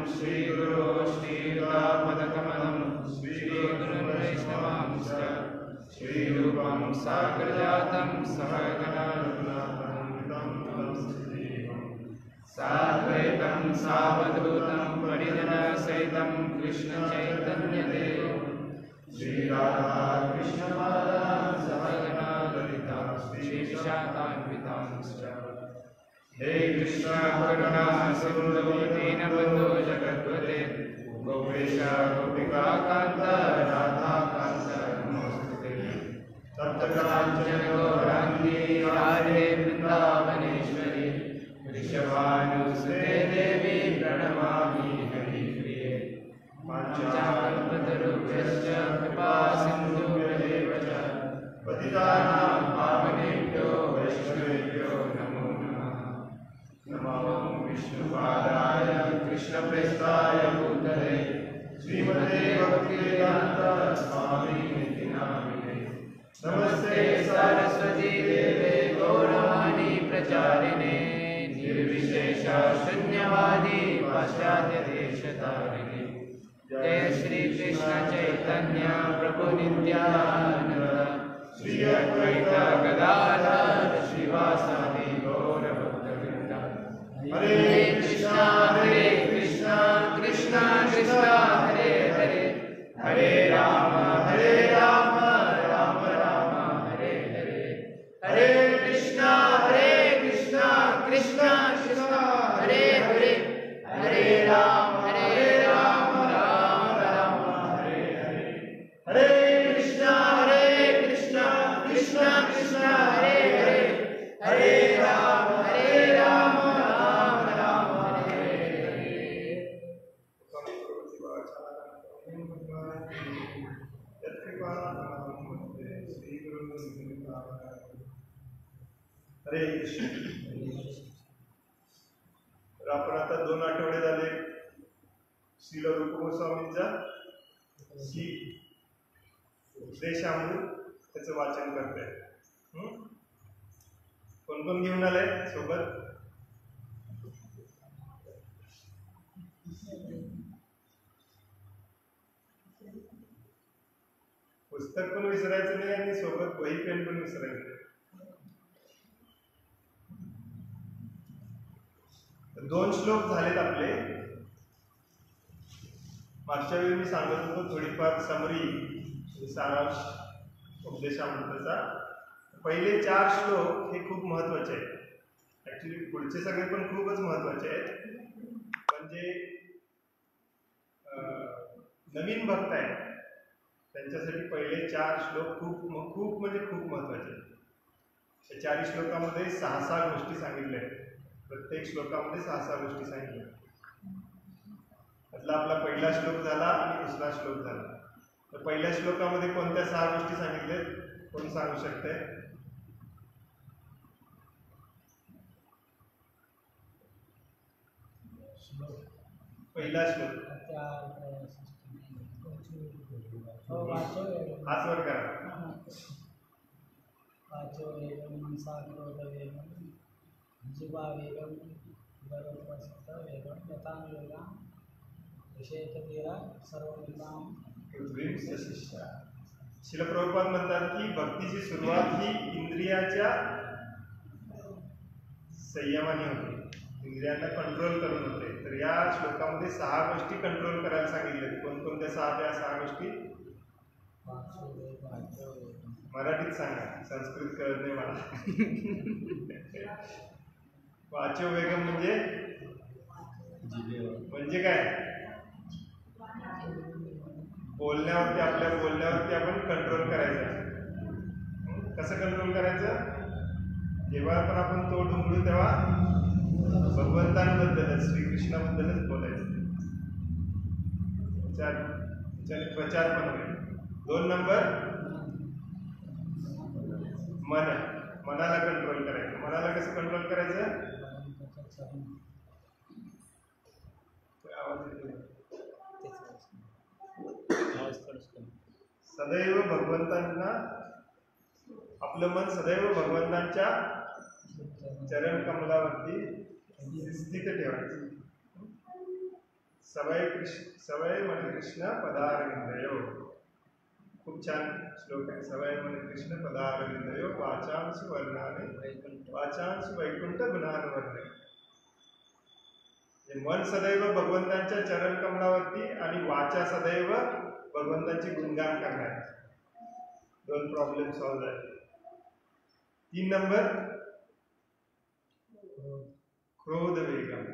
श्रीगुरो श्रीयुतापदकमलं श्रीगुरुवैष्णवांश्च श्रीरूपं साग्रजातं साद्वैतं सावधूतं परिजनसहितं कृष्णचैतन्यदेवं श्रीराधा कृष्णपादान् सहगना ललिता श्रीविशाखान्वितांश्च हे कृष्ण करुणा सिन्धु दीनबन्धो जगद्पते गोपेश गोपिका कान्त राधा कान्त नमोस्तुते तप्तकाञ्चन गौराङ्गी राधे वृन्दावनेश्वरी वृषभानुसुते देवी प्रणमामि हरिप्रिये पाञ्चाकल्पतरुभ्यश्च कृपा सिन्धुभ्येव च पतितानां पावनेभ्यो वैष्णवेभ्यो नमो नमः। नमो विष्णुपादाय कृष्णप्रेष्ठाय भूतले श्रीमते भक्तिवेदान्त स्वामिनिति नामिने नमस्ते सरस्वती देवे गौरवाणी प्रचारिणे निर्विशेष शून्यवादी पाश्चात्य देशतारिणे जय श्री कृष्ण चैतन्य प्रभु नित्यानंद श्री अद्वैत गदाधर श्रीवासादि गौर भक्तवृंद हरे कृष्णा कृष्णा कृष्णा हरे हरे हरे राम राम राम हरे हरे हरे कृष्णा कृष्णा कृष्णा हरे हरे हरे राम राम राम हरे हरे हरे कृष्णा कृष्णा कृष्णा हरे हरे हरे राम राम राम हरे हरे। हरे कृष्ण। तर आपण आता 2 आठवडे झाले श्रील रूप गोस्वामींचा श्री उपदेशामृत त्याचं वाचन करतोय। कोण कोण घेऊन आलंय सोबत? पुस्तक पण विसरायचं नाही आणि सोबत वही पेन पण विसरायचं नाही। 2 श्लोक झालेत आपले। मागच्या वेळी मी सांगत होतो थोडीफार समरी सारांश उपदेशामृताचा। पहिले 4 श्लोक हे खूप महत्त्वाचे आहेत। ऍक्च्युली पुढचे सगळे पण खूपच महत्त्वाचे आहेत, पण जे नवीन भक्त आहेत त्यांच्यासाठी पहिले 4 श्लोक खूप म्हणजे खूप महत्त्वाचे आहेत। त्या 4 श्लोकामध्ये 6 गोष्टी सांगितल्या आहेत। प्रत्येक श्लोकामध्ये 6 गोष्टी सांगितल्या। त्यातला आपला पहिला श्लोक झाला आणि दुसरा श्लोक झाला। तर पहिल्या श्लोकामध्ये कोणत्या 6 गोष्टी सांगितल्यात? कोण सांगू शकते? पहिला श्लोक हात वर करा। श्रील प्रभुपाद म्हणतात की भक्तीची सुरुवात ही इंद्रियाच्या संयमाने होते, इंद्रियांना कंट्रोल करून होते। तर या श्लोकामध्ये 6 गोष्टी कंट्रोल करायला सांगितले। कोणकोणत्या 6 गोष्टी? मराठीत सांगा, संस्कृत कळत नाही मला। वाचो वेगम म्हणजे काय? बोलण्यावरती, आपल्या बोलण्यावरती आपण कंट्रोल करायचं। कसं कंट्रोल करायचं? जेव्हा पण आपण तोंड उघडू तेव्हा भगवंतांबद्दलच, श्रीकृष्णाबद्दलच बोलायचं। प्रचार पण होईल। 2 नंबर मनाला कंट्रोल करायचं। मनाला कसं कंट्रोल करायचं? सदैव भगवंतांना, आपलं मन सदैव भगवंतांच्या चरण कमलावरती स्थित ठेवायचं। सवय मन कृष्ण पदारविंदयो. खूप छान श्लोक आहे. सवय मन कृष्ण पदारविंदयो वाचांसु वर्णाने वाचांसु वैकुंठ गुणानुवर्णे. मन सदैव भगवंतांच्या चरण कमलावरती आणि वाचा सदैव भगवंतांची गुणगान करणार. 2 प्रॉब्लेम सॉल्व्ह झाले. 3 नंबर क्रोध वेगम.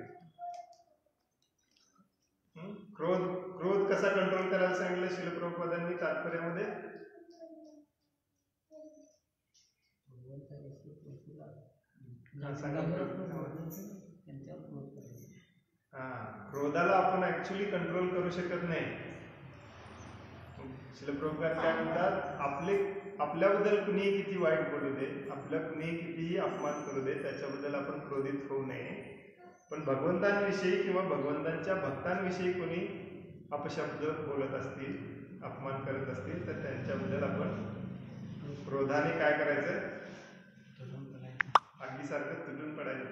क्रोध कसा कंट्रोल करायला सांगितलं श्रील प्रभुपादांनी तात्पर्यामध्ये? क्रोधाला आपण ऍक्च्युली कंट्रोल करू शकत नाही. श्रील प्रभुपाद काय म्हणतात, आपल्याबद्दल कुणीही किती वाईट बोलू दे, आपल्या कुणीही कितीही अपमान करू दे, त्याच्याबद्दल आपण क्रोधित होऊ नये. पण भगवंतांविषयी किंवा भगवंतांच्या भक्तांविषयी कोणी अपशब्द बोलत असतील, अपमान करत असतील, तर त्यांच्याबद्दल आपण क्रोधाने काय करायचं? आगीसारखं तुटून पडायचं.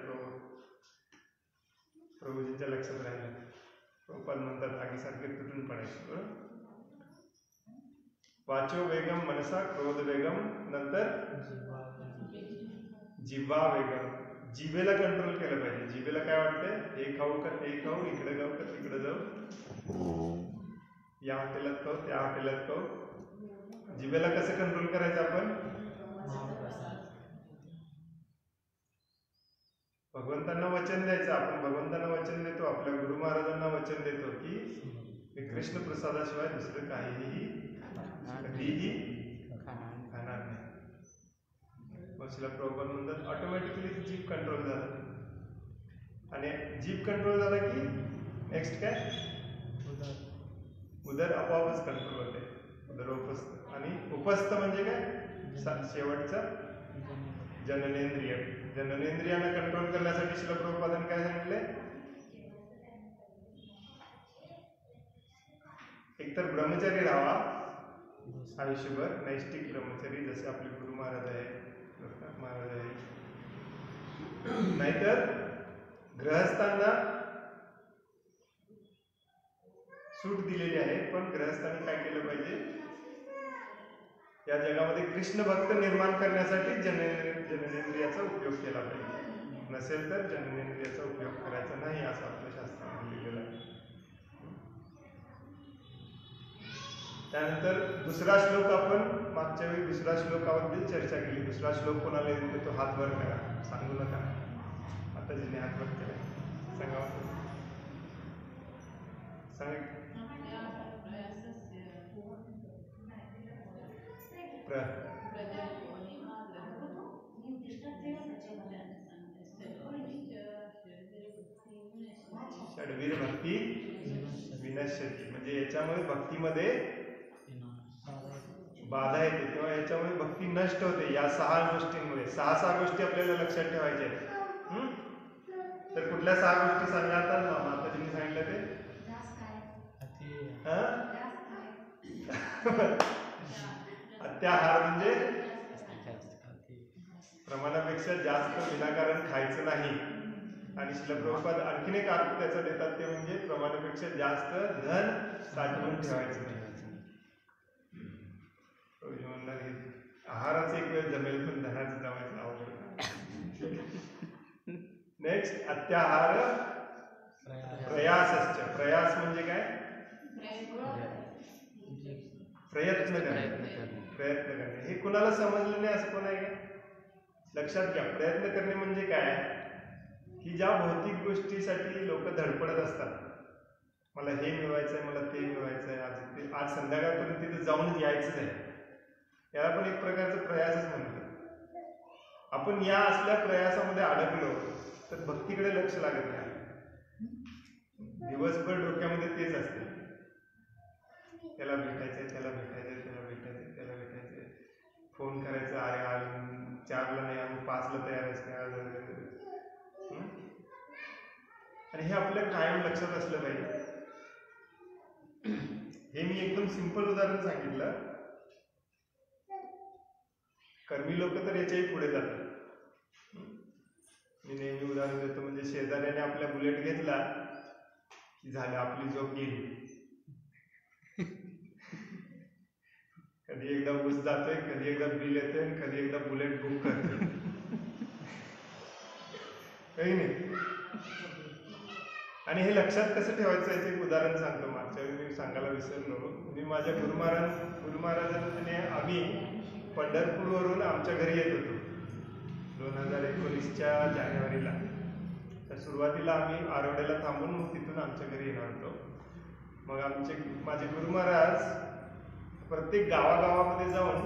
प्रभूजींच्या लक्षात राहिलं. प्रभुपाद म्हणतात आगीसारखे तुटून पडायचं. वाचो वेगम मनसा क्रोध वेगम. नंतर जिव्हा वेगम. जिभेला कंट्रोल केलं पाहिजे. जिभेला काय वाटतंय, हे खाऊ का ते खाऊ, इकडे जाऊ का तिकडे जाऊ, या हॉटेलात खाऊ त्या हॉटेलात खाऊ. जिभेला कसं कंट्रोल करायचं आपण? भगवंतांना वचन द्यायचं. आपण भगवंतांना वचन देतो, आपल्या गुरु महाराजांना वचन देतो की मी कृष्ण प्रसादाशिवाय दुसरं काहीही कधीही खाणार नाही. मग शिला प्रभुपाद म्हणतात ऑटोमॅटिकली जीभ कंट्रोल झाला. आणि जीभ कंट्रोल झाला की नेक्स्ट काय? उदर आपोआपच कंट्रोल होते. उदर उपस्थ. आणि उपस्थ म्हणजे काय? शेवटचं जननेंद्रिय. जननेंद्रियांना कंट्रोल करण्यासाठी शिला प्रभुपादांनी काय सांगितलंय? एकतर ब्रह्मचारी राहावा आयुष्यभर, नैष्टिक ब्रह्मचारी, जसे आपले गुरु महाराज आहे, नाहीतर ग्रहस्थांना सूट दिलेली आहे. पण ग्रहस्थांनी काय केलं पाहिजे? या जगामध्ये कृष्ण भक्त निर्माण करण्यासाठी जननेंद्रियाचा उपयोग केला पाहिजे. नसेल तर जननेंद्रियाचा उपयोग करायचा नाही, असं आपल्या शास्त्रामध्ये लिहिलेलं आहे. त्यानंतर दुसरा श्लोक, आपण मागच्या वेळी दुसऱ्या श्लोकाबद्दल चर्चा केली. दुसरा श्लोक कोणाला येतो तो हात वर करा, सांगू नका. आता जिने हात वर केला सांगा. सांग. षड्वीर भक्ती विनश्यती. म्हणजे याच्यामुळे भक्तीमध्ये बाधा येते किंवा याच्यामुळे भक्ती नष्ट होते. या 6 गोष्टींमुळे. 6 गोष्टी आपल्याला लक्षात ठेवायच्या आहेत. तर कुठल्या 6 गोष्टी सांगा आता? माताजींनी सांगितलं ते अत्याहार म्हणजे प्रमाणापेक्षा जास्त विनाकारण खायचं नाही. आणि श्रील प्रभुपाद आणखीन एक अर्थ त्याचा देतात, ते म्हणजे प्रमाणापेक्षा जास्त धन साठवून ठेवायचं नाही. आहाराचं एक वेळ जमेल, पण धनाचं जमायचं अवघड. नेक्स्ट अत्याहार प्रयासश्च. प्रयास म्हणजे काय? प्रयत्न करणे. हे कुणाला समजलं नाही असं पण आहे का? लक्षात घ्या. प्रयत्न करणे म्हणजे काय? की ज्या भौतिक गोष्टीसाठी लोक धडपडत असतात, मला हे मिळवायचंय, मला ते मिळवायचंय, आज संध्याकाळपर्यंत तिथे जाऊन यायचंच आहे, याला पण एक प्रकारचा प्रयासच म्हणतात. आपण या असल्या प्रयासामध्ये अडकलो तर भक्तीकडे लक्ष लागत नाही. दिवसभर डोक्यामध्ये तेच असते, त्याला भेटायचंय, त्याला भेटायचंय, त्याला भेटायचंय, त्याला भेटायचंय, फोन करायचा, अरे आज 4ला नाही, आम्ही 5ला तयार असते. आणि हे आपल्या कायम लक्षात असलं पाहिजे. हे मी एकदम सिंपल उदाहरण सांगितलं. कर्मी लोक तर याच्याही पुढे जातात. मी नेहमी उदाहरण देतो, म्हणजे शेजाऱ्याने आपल्या बुलेट घेतला की झालं, आपली झोप गेली. कधी एकदा ऊस जातोय, कधी एकदा बिल येतोय, कधी एकदा बुलेट बुक करतोय. काही नाही. आणि हे लक्षात कसं ठेवायचं याचं एक उदाहरण सांगतो. मागच्या वेळी मी सांगायला विसरलो. मी माझ्या गुरु महाराजांनी आम्ही पंढरपूरवरून आमच्या घरी येत होतो 2019च्या जानेवारीला. तर सुरुवातीला आम्ही आरोड्याला थांबून मग तिथून आमच्या घरी येणार होतो. मग माझे गुरु महाराज प्रत्येक गावागावामध्ये जाऊन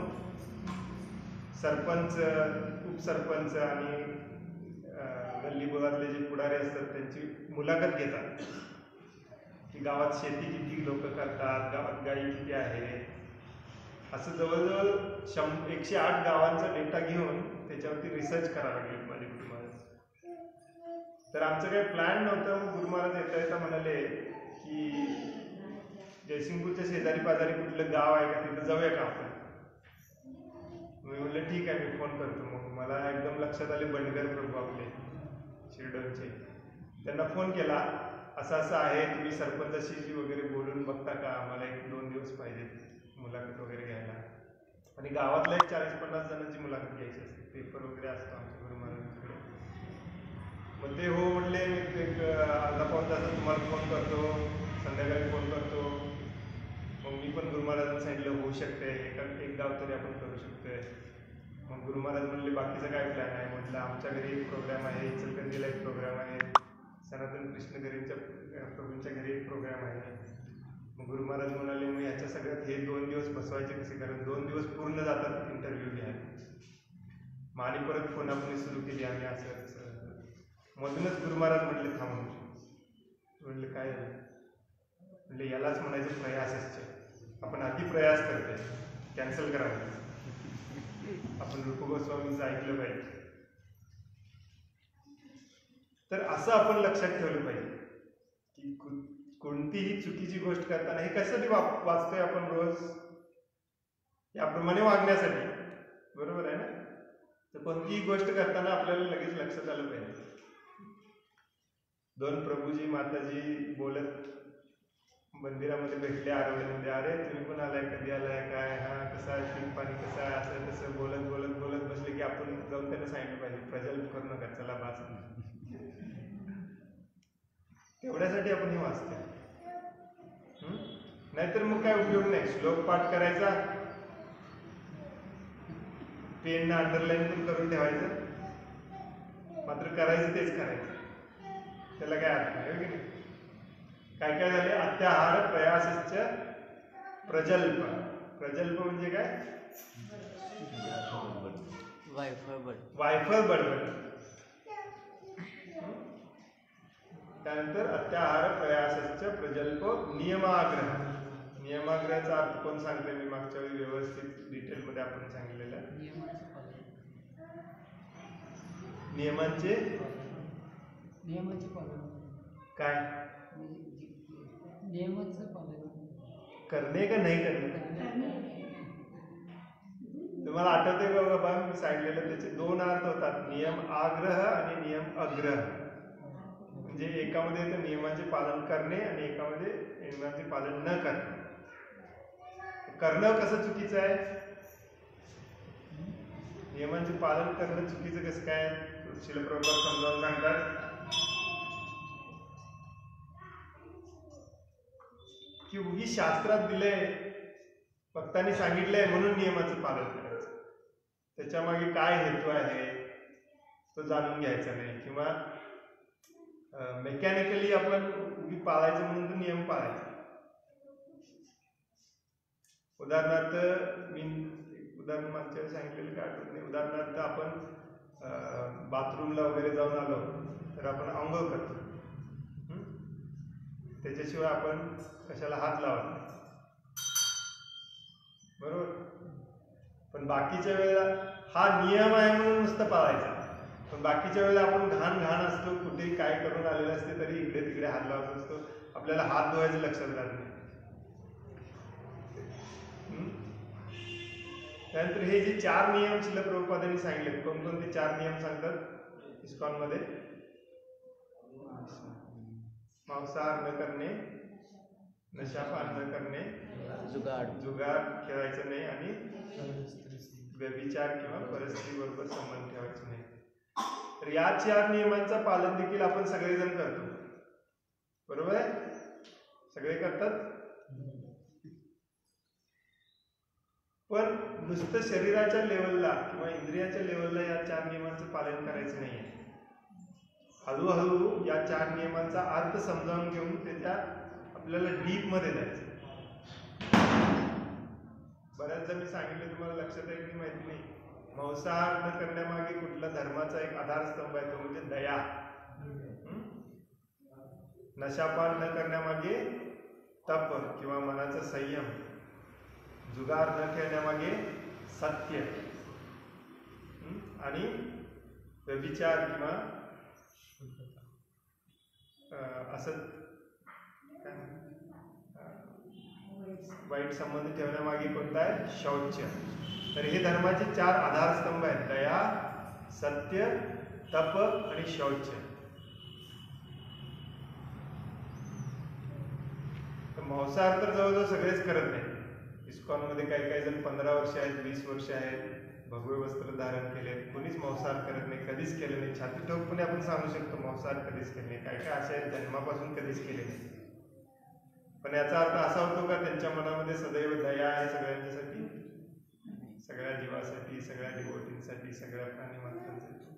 सरपंच, उपसरपंच आणि गल्ली बोळातले जे पुढारी असतात त्यांची मुलाखत घेतात की गावात शेती किती लोक करतात, गावात गाई किती आहे, असं जवळजवळ 108 गावांचा डेटा घेऊन त्याच्यावरती रिसर्च करायला लागले माझे गुरु महाराज. तर आमचं काही प्लॅन नव्हतं. मग गुरु महाराज येता येता म्हणाले की जयसिंगपूरच्या शेजारी पाजारी कुठलं गाव आहे का, तिथं जाऊया का आपण. मी म्हटलं ठीक आहे, मी फोन करतो. मग मला एकदम लक्षात आले बंडगर प्रभू आपले शिरडोनचे. त्यांना फोन केला, असं असं आहे, तुम्ही सरपंचाशी वगैरे बोलून बघता का, आम्हाला 1-2 दिवस पाहिजे मुलाखत वगैरे घ्यायला. आणि गावातल्या 40-50 जणांची मुलाखत घ्यायची असते, पेपर वगैरे असतो आमच्या गुरु महाराजांकडे. मग ते हो म्हणले, मी एक अर्धा-पाऊण तासात तुम्हाला फोन करतो, संध्याकाळी फोन करतो. मग मी पण गुरु महाराजांना सांगितलं होऊ शकते, एक गाव तरी आपण करू शकतोय. मग गुरु महाराज म्हणले बाकीचा काय प्लॅन आहे. म्हटलं आमच्या घरी एक प्रोग्राम आहे, इचलकरंजीला एक प्रोग्राम आहे, सनातन कृष्णगिरींच्या प्रभूंच्या घरी एक प्रोग्राम आहे. मग गुरु महाराज म्हणाले मग ह्याच्या सगळ्यात हे 2 दिवस बसवायचे कसे, कारण 2 दिवस पूर्ण जातात इंटरव्ह्यू घ्यायला. मग आणि परत फोनाफोनी सुरू केली आम्ही असं. मधूनच गुरु महाराज म्हटले थांबून. म्हटलं काय झालं. म्हणजे यालाच म्हणायचं प्रयासच. आपण अति प्रयास करतोय, कॅन्सल करावं. आपण रूप गोस्वामींचं ऐकलं पाहिजे. तर असं आपण लक्षात ठेवलं पाहिजे की कोणतीही चुकीची गोष्ट करताना हे कशासाठी वाचतोय आपण रोज, याप्रमाणे वागण्यासाठी, बरोबर आहे ना. तर कोणतीही गोष्ट करताना आपल्याला लगेच लक्षात आलं पाहिजे. 2 प्रभूजी माताजी बोलत मंदिरामध्ये भेटले आरोग्यामध्ये, अरे तुम्ही पण आलाय, कधी आलाय, काय, हा कसा आहे, पीक पाणी कसं आहे, असं तसं बोलत बोलत बोलत बसले की आपण जाऊन त्यांना सांगितलं पाहिजे प्रजल्प करू नका, चला बास. तेवढ्यासाठी आपण हे वाचतोय. नाहीतर मग काय उपयोग नाही. श्लोक पाठ करायचा, पेन अंडरलाईन पण करून ठेवायचं, मात्र करायचं तेच करायचं, त्याला काय अर्थ नाही, की नाही. काय काय झाले, अत्याहार प्रयासच प्रजल्प. प्रजल्प म्हणजे काय, वायफळ बडबड. त्यानंतर अत्याहार प्रयासच प्रजल्प नियमाग्रह. नियमाग्रहाचा अर्थ कोण सांगते, मी मागच्या वेळी व्यवस्थित डिटेलमध्ये आपण सांगितलेलं. नियमांचे काय, नियमाचं पालन करणे का नाही करणे. तुम्हाला आठवते का बाबा, मी सांगितलेलं त्याचे 2 अर्थ होतात, नियम आग्रह आणि नियम अग्रह. म्हणजे एकामध्ये येतं नियमांचे पालन करणे आणि एकामध्ये नियमांचे पालन न करणे. करणं कसं चुकीचं आहे, नियमांचे पालन करणं चुकीचं कसं काय, श्रील प्रभुपाद समजावून सांगतात की उगी शास्त्रात दिलंय, भक्तांनी सांगितलंय म्हणून नियमाचं पालन करायचं, त्याच्या मागे काय हेतू आहे तो जाणून घ्यायचा नाही. किंवा मेकॅनिकली आपण उगी पाळायचं म्हणून तो नियम पाळायचा. उदाहरणार्थ, मी उदाहरण मागच्या वेळी सांगितलेलं काय आठवत नाही. उदाहरणार्थ आपण बाथरूमला वगैरे जाऊन आलो तर आपण आंघोळ करतो, त्याच्याशिवाय आपण कशाला हात लावत नाही, बरोबर. पण बाकीच्या वेळेला हा नियम आहे म्हणून नुसतं पाळायचा, पण बाकीच्या वेळेला आपण घाण असतो, कुठेही काय करून आलेलं असते तरी इकडे तिकडे हात लावत असतो, आपल्याला हात धुवायचं लक्षात राहत नाही. त्यानंतर हे जे 4 नियम श्रील प्रभुपादांनी सांगितले, कोणकोणते 4 नियम सांगतात इस्कॉन मध्ये. मांसाहार न करणे, नशापान न करणे, जुगार खेळायचं नाही आणि व्यभिचार किंवा परस्त्री बरोबर संबंध ठेवायचे नाही. तर या 4 नियमांचं पालन देखील आपण सगळेजण करतो. बरोबर आहे? सगळे करतात. पण नुसतं शरीराच्या लेवलला किंवा इंद्रियाच्या लेवलला या 4 नियमांचं पालन करायचं नाहीये. हळूहळू या 4 नियमांचा अर्थ समजावून घेऊन त्याच्या आपल्याला डीप मध्ये जायचं. बऱ्याचदा मी सांगितलं, तुम्हाला लक्षात आहे की माहिती नाही, मांसाहार न करण्यामागे कुठला धर्माचा एक आधारस्तंभ आहे, तो म्हणजे दया. नशापान न करण्यामागे तप किंवा मनाचा संयम, जुगार न खेळण्यामागे सत्य, आणि व्यभिचार किंवा असं वाईट संबंध ठेवण्यामागे कोणता आहे? शौच. तर हे धर्माचे 4 आधारस्तंभ आहेत: दया, सत्य, तप आणि शौच. तर मांसाहार तर जवळजवळ सगळेच करत नाही. इस्कॉनमध्ये काही जण 15 वर्ष आहेत, 20 वर्ष आहेत, भगवे वस्त्र धारण केले, कोणीच मांसाहार करत नाही, कधीच केलं नाही. छाती ठोकपणे आपण सांगू शकतो मांसाहार कधीच केले नाही. काय असे आहेत जन्मापासून कधीच केले नाही. पण याचा अर्थ असा होतो का त्यांच्या मनामध्ये सदैव दया आहे सगळ्यांच्यासाठी, सगळ्या जीवासाठी, सगळ्या डिवोटींसाठी, सगळ्या प्राणी मात्रांसाठी?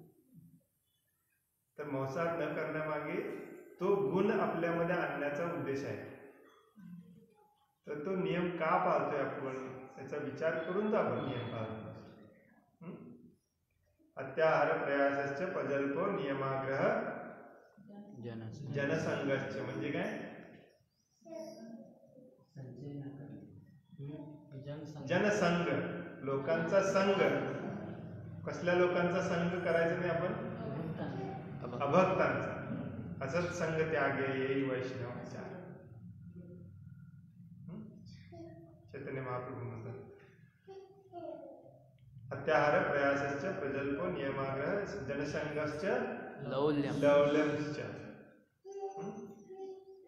तर मांसाहार न करण्यामागे तो गुण आपल्यामध्ये आणण्याचा उद्देश आहे. तर तो नियम का पाळतोय आपण, त्याचा विचार करून तर आपण नियम पाळतो. अत्याहार प्रयासश्च प्रजल्पो नियमाग्रह जनसंघश्च. म्हणजे काय? जनसंघ, लोकांचा संघ. कसल्या लोकांचा संघ करायचा नाही आपण? अभक्तांचा. असत संघ त्यागे येई वैष्णवाचार. चैतन्य महाप्रभू म्हणतात, अत्याहार प्रयासश्च प्रजल्पो नियमाग्रह जनसंघश्च लौल्यम्श्च.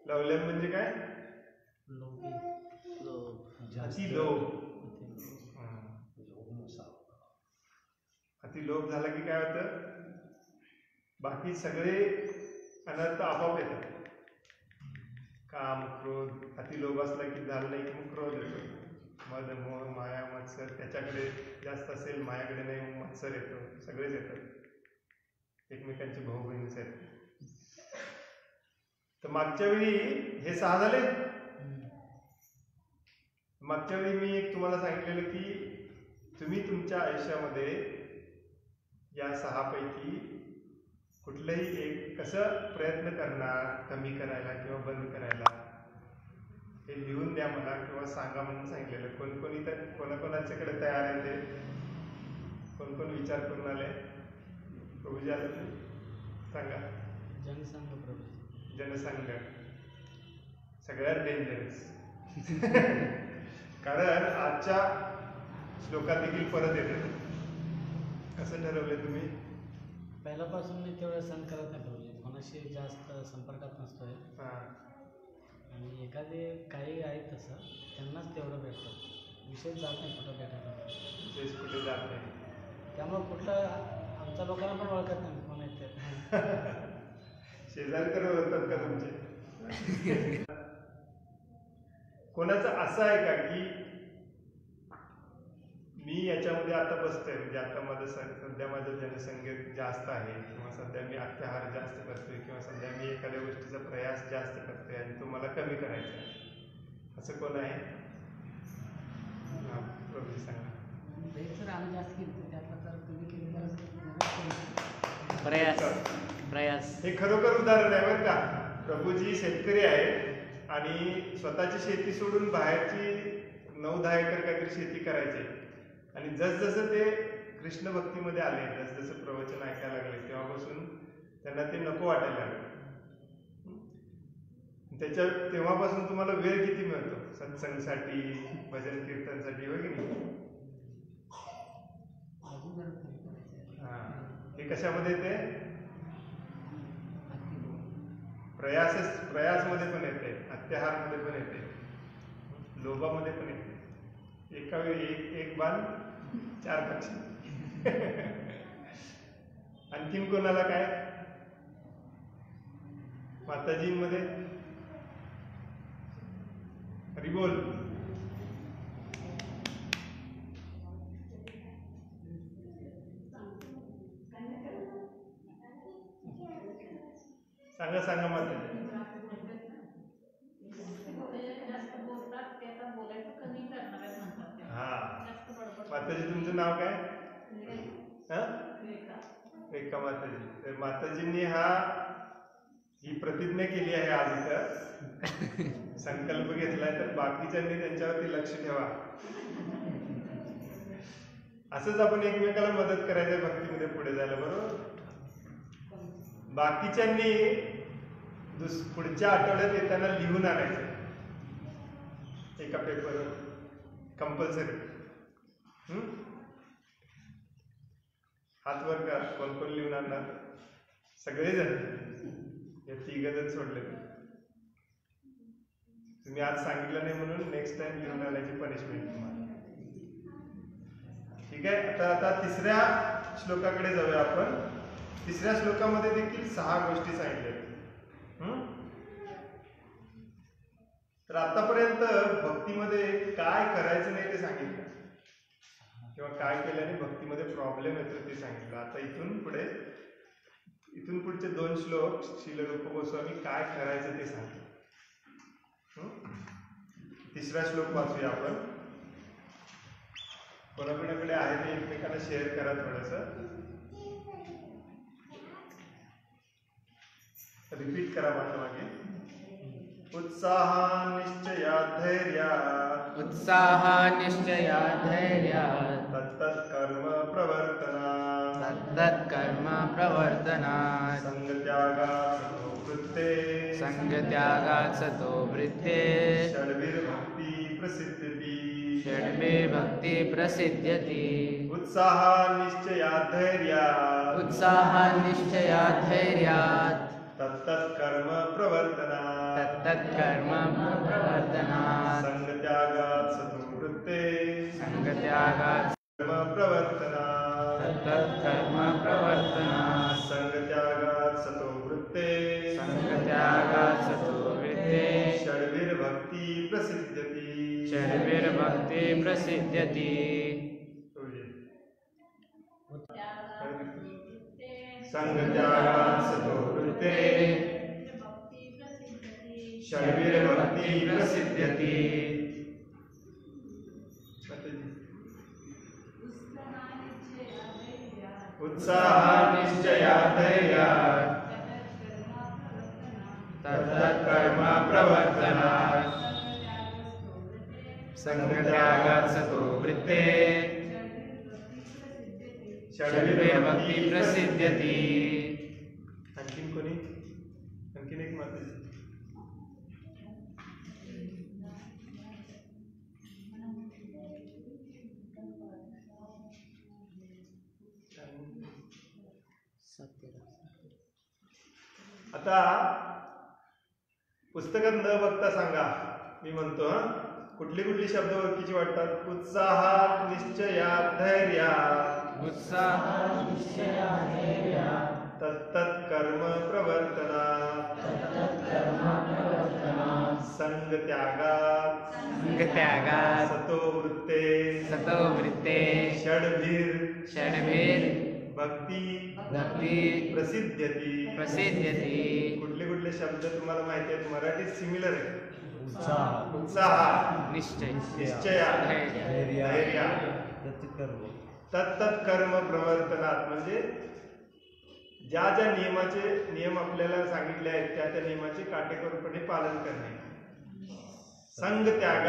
लौल्यम म्हणजे काय? अति लोभ. अति लोभ झाला की काय होतं? बाकी सगळे अनर्थ आपोआप येतात. काम, क्रोध. अति लोभ असला की झालं नाही की मग क्रोध येतो, मद, मोह, माया, मत्सर. त्याच्याकडे जास्त असेल, मायाकडे नाही, मत्सर येतो. सगळेच येतात, एकमेकांची भाऊ बहिणीच आहेत. तर मागच्या वेळी हे 6 झाले. मागच्या वेळी मी एक तुम्हाला सांगितलेलं की तुम्ही तुमच्या आयुष्यामध्ये या 6 पैकी कुठलंही एक कसं प्रयत्न करणार कमी करायला किंवा बंद करायला, हे लिहून द्या मला किंवा सांगा म्हणून सांगितलेलं. कोण तर कोणाकोणाच्याकडे तयार आहे ते? कोण विचार करून आले? प्रभूजी आले ते सांगा. जनसंघ. प्रभू जनसंघ सगळ्यात डेंजरस. कारण आजच्या श्लोकात देखील परत येते. कसं ठरवले तुम्ही? पहिल्यापासून मी तेवढं सण करत नाही प्रभूजी, कोणाशी जास्त संपर्कात नसतोय. आणि एखादे काही आहे तसं त्यांनाच तेवढं भेटतं, विशेष जात नाही कुठं भेटायला. विशेष कुठे जात नाही, त्यामुळे कुठलं आमच्या लोकांना पण ओळखत नाही कोण आहेत ते. शेजारी तर ओळखतात का तुमचे? कोणाचं असं आहे का की मी याच्यामध्ये आता बसतोय, म्हणजे आता माझं सध्या माझं जनसंघ जास्त आहे, किंवा सध्या मी अत्याहार जास्त करतोय, किंवा सध्या मी एखाद्या गोष्टीचा प्रयास जास्त करतोय आणि तो मला कमी करायचा आहे, असं कोण आहे? प्रभू सांगा. आम्ही जास्त केलं त्यातला तर कमी केलेला प्रयास. हे खरोखर उदाहरण आहे बरं का. प्रभूजी शेतकरी आहे आणि स्वतःची शेती सोडून बाहेरची 9-10 एकर काहीतरी शेती करायची, आणि जसजसं ते कृष्ण भक्तीमध्ये आले, जसजसं प्रवचन ऐकायला लागले, तेव्हापासून त्यांना ते नको वाटायला लागलं. तेव्हापासून तुम्हाला वेळ किती मिळतो सत्संगसाठी, भजन कीर्तनसाठी, हो की नाही? हे कशामध्ये येते? प्रयासमध्ये पण येते, अत्याहारमध्ये पण येते, लोभामध्ये पण येते. एका वेळी एक बाण 4 पक्षी. आणखीन कोणाला काय माताजींमध्ये हरिबोल. सांगा सांगा माताजी. हा माताजी तुमचं नाव काय? रेखा माताजी. तर माताजींनी ही प्रतिज्ञा केली आहे आज इथं, संकल्प घेतलाय, तर बाकीच्यांनी त्यांच्यावरती लक्ष ठेवा. असंच आपण एकमेकाला मदत करायचं भक्तीमध्ये पुढे जायला, बरोबर. बाकीच्यांनी पुढच्या आठवड्यात येताना लिहून आणायचं एका पेपरवर, कंपल्सरी. हात वर करा, कोण कोण लिहून आणणार? सगळेजण, हे 3 जण सोडले. तुम्ही आज सांगितलं नाही म्हणून नेक्स्ट टाइम लिहून आणायची पनिशमेंट तुम्हाला. ठीक आहे. आता 3ऱ्या श्लोकाकडे जाऊया आपण. 3ऱ्या श्लोकामध्ये देखील 6 गोष्टी सांगितल्या. तर आतापर्यंत भक्तीमध्ये काय करायचं नाही ते सांगितलं, किंवा काय केल्याने भक्तीमध्ये प्रॉब्लेम येतो ते सांगितलं. आता इथून पुढचे 2 श्लोक श्रील रूप गोस्वामी काय करायचं ते सांगितलं. 3रा श्लोक वाचूया आपण. कोणाकोणाकडे आहे ते एकमेकांना शेअर करा थोडंसं. रिपीट करा माझ्या मागे. उत्साह निश्चया धैर्यात्, उत्साह निश्चया धैर्यात्, तत्तत्कर्म प्रवर्तनात्, तत्तत्कर्म प्रवर्तनात्, संगत्यागात् सतो वृत्ते, संगत्यागात् सतो वृत्ते, षड्भिर्भक्ति प्रसिद्ध्यति, षड्भिर्भक्ति प्रसिद्ध्यति. उत्साह निश्चया धैर्यात्, उत्साह निश्चया धैर्यात्, तत्तत्कर्म प्रवर्तनात्, तत्तत्कर्म प्रवर्तनात्, संगत्यागात् सतो वृत्ते, संगत्यागात् कर्म प्रवर्तनात्, तत्तत्कर्म प्रवर्तनात्, संगत्यागात् सतो वृत्ते, संगत्यागात् सतो वृत्ते, षड्भिर्भक्ति प्रसिद्ध्यति, षड्भिर्भक्ति प्रसिद्ध्यति. संगत्यागात् सतो वृत्ते, षड्भिर्भक्ति प्रसिद्ध्यति. उत्साह निश्चया धैर्यात्, तत्तत्कर्म प्रवर्तनात्, संगत्यागात् सतो वृत्ते, षड्भिर्भक्ति प्रसिद्ध्यति. आणखीन कोणी? आणखीन एक माताजी. आता पुस्तकात न बघता सांगा, मी म्हणतो. कुठली शब्द ओळखीची वाटतात? उत्साह निश्चया धैर्यात्, उत्साह निश्चया धैर्यात्, तत्तत्कर्म प्रवर्तनात्, तत्तत्कर्म प्रवर्तनात्, संगत्यागात् संगत्यागात् सतो वृत्ते, सतो वृत्ते, भक्ति प्रसिद्ध्यति. कुठले शब्द तुम्हाला माहिती आहेत? मराठीत सिमिलर आहे. उत्साह, निश्चया धैर्य, तत्तत्कर्म प्रवर्तनात्, म्हणजे ज्या नियम आपल्याला सांगितले आहेत त्या नियमाचे काटेकोरपणे पालन करणे. संगत्याग,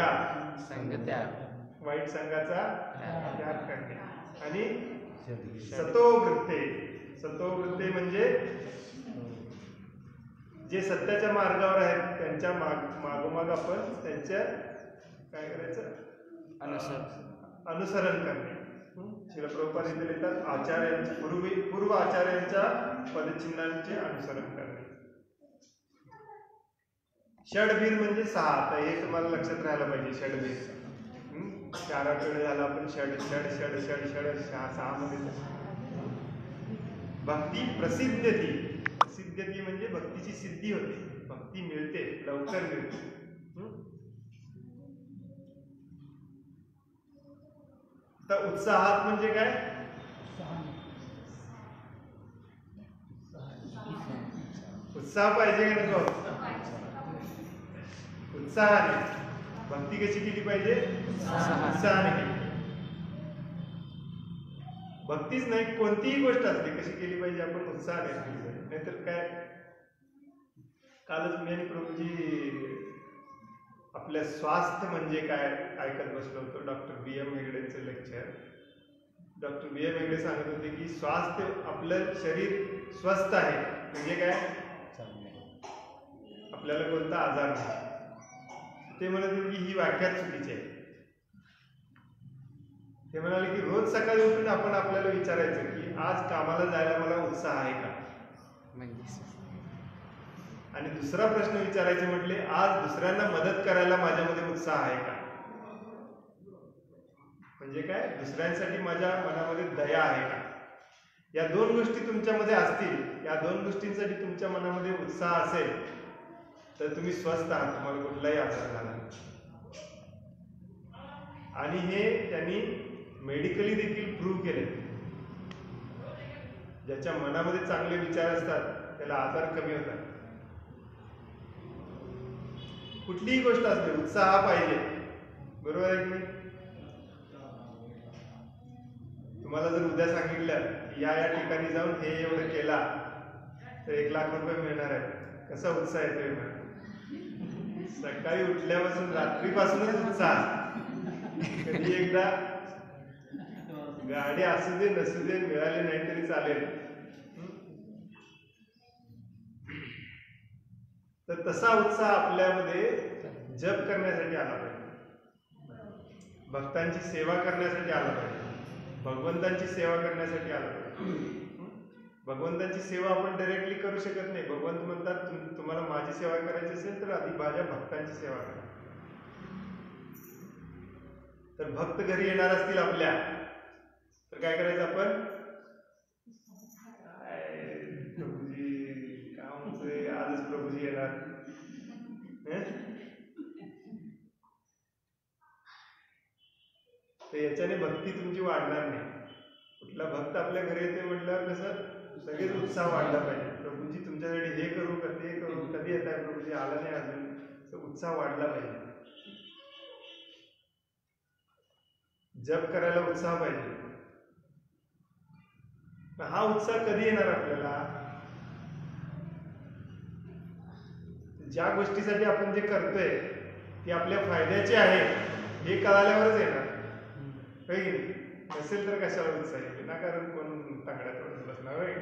वाईट संघाचा त्याग करणे. आणि सतोवृत्ते म्हणजे जे सत्याच्या मार्गावर आहेत त्यांच्या मागोमाग आपण त्यांच्या काय करायचं? अनुसरण करणे. श्रील प्रभुपाद इथे लिहितात आचार्यांच्या पूर्व आचार्यांच्या पदचिन्हांचे अनुसरण करणे. षडबीर म्हणजे 6. तर हे तुम्हाला लक्षात राहायला पाहिजे. षडबीर 4 आठवडे झाला आपण षड षड षड षड षड 6 मध्ये. भक्ती प्रसिद्धती. प्रसिद्धती म्हणजे भक्तीची सिद्धी होते, भक्ती मिळते, लवकर मिळते. तर उत्साहात म्हणजे काय? उत्साह पाहिजे का नको? उत्साहाने. भक्ती कशी केली पाहिजे? उत्साहाने केली. भक्तीच नाही, कोणतीही गोष्ट असते कशी केली पाहिजे? आपण उत्साहाने केली पाहिजे. नाहीतर काय, कालच मी आणि प्रभूजी आपल्या स्वास्थ्य म्हणजे काय ऐकत बसलो होतो. Doctor B.M. हेगडेंचं लेक्चर. Doctor B.M. हेगडे सांगत होते की स्वास्थ्य, आपलं शरीर स्वस्थ आहे म्हणजे काय? आपल्याला कोणता आजार नाही. ते म्हणत होते की ही व्याख्या चुकीची आहे. ते म्हणाले की रोज सकाळी उठून आपण आपल्याला विचारायचं की आज कामाला जायला मला उत्साह आहे का? आणि दुसरा प्रश्न विचारायचे म्हटले, आज दुसऱ्यांना मदत करायला माझ्यामध्ये उत्साह आहे का? म्हणजे काय? दुसऱ्यांसाठी माझ्या मनामध्ये दया आहे का? या 2 गोष्टी तुमच्यामध्ये असतील, या 2 गोष्टींसाठी तुमच्या मनामध्ये उत्साह असेल तर तुम्ही स्वस्थ आहात, तुम्हाला कुठलाही आजार झाला नाही. आणि हे त्यांनी मेडिकली देखील प्रूव्ह केले. ज्याच्या मनामध्ये चांगले विचार असतात त्याला आजार कमी होतात. कुठलीही गोष्ट असते, उत्साह पाहिजे. बरोबर आहे की नाही? तुम्हाला जर उद्या सांगितलं की या ठिकाणी जाऊन हे एवढं केला तर 1 लाख रुपये मिळणार आहेत, कसा उत्साह येतोय ना? सकाळी उठल्यापासून रात्रीपासूनच उत्साह. कधी एकदा गाडी असू दे नसू दे, मिळाले नाही तरी चालेल. तर तसा उत्साह आपल्यामध्ये जप करण्यासाठी आला पाहिजे, भक्तांची सेवा करण्यासाठी आला पाहिजे, भगवंतांची सेवा करण्यासाठी आला पाहिजे. भगवंतांची सेवा आपण डायरेक्टली करू शकत नाही. भगवंत म्हणतात तुम्हाला माझी सेवा करायची असेल तर आधी माझ्या भक्तांची सेवा करा. तर भक्त घरी येणार असतील आपल्या तर काय करायचं आपण? प्रभूजी काम होतंय, आजच प्रभूजी येणार. तर याच्याने भक्ती तुमची वाढणार नाही. कुठला भक्त आपल्या घरी येते म्हटल्यावर कसं सगळेच उत्साह वाढला पाहिजे. प्रभूजी तुमच्यासाठी हे करू का ते करू, कधी येत आहे प्रभूजी, आला नाही अजून, तर उत्साह वाढला पाहिजे. जप करायला उत्साह पाहिजे. हा उत्साह कधी येणार आपल्याला? ज्या गोष्टीसाठी आपण जे करतोय ती आपल्या फायद्याची आहे हे कळाल्यावरच येणार. नसेल तर कशाला उत्साह येईल? विनाकारण कोण तांगड्या तोडत बसणार होय?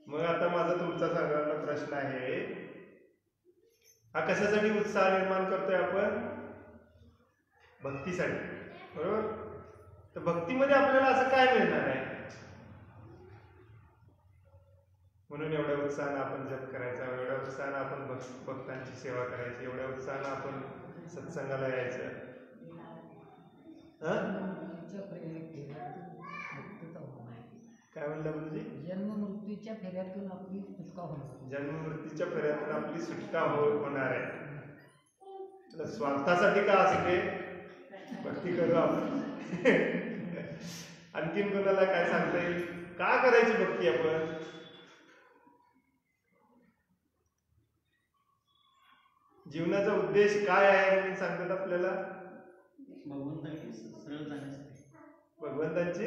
मग आता माझा तुमचा सगळ्यांना प्रश्न आहे, हा कशासाठी उत्साह निर्माण करतोय आपण? भक्तीसाठी. बरोबर? तर भक्तीमध्ये आपल्याला असं काय मिळणार आहे? म्हणून एवढ्या उत्साहानं आपण जप करायचा, एवढ्या उत्साहानं आपण भक्तांची सेवा करायची, एवढ्या उत्साहानं आपण सत्संगाला यायचं. काय म्हणलं म्हणजे? जन्ममृत्यूच्या फेऱ्यातून आपली सुटका होणार. जन्ममृत्यूच्या फेऱ्यातून आपली सुटका होणार आहे. स्वार्थासाठी का असते भक्ती करू आपण. आणखीन कोणाला काय सांगता येईल? का करायची भक्ती आपण? जीवनाचा उद्देश काय आहे म्हणून सांगतात आपल्याला? भगवंतांची सरळ जाण्यासाठी. भगवंतांची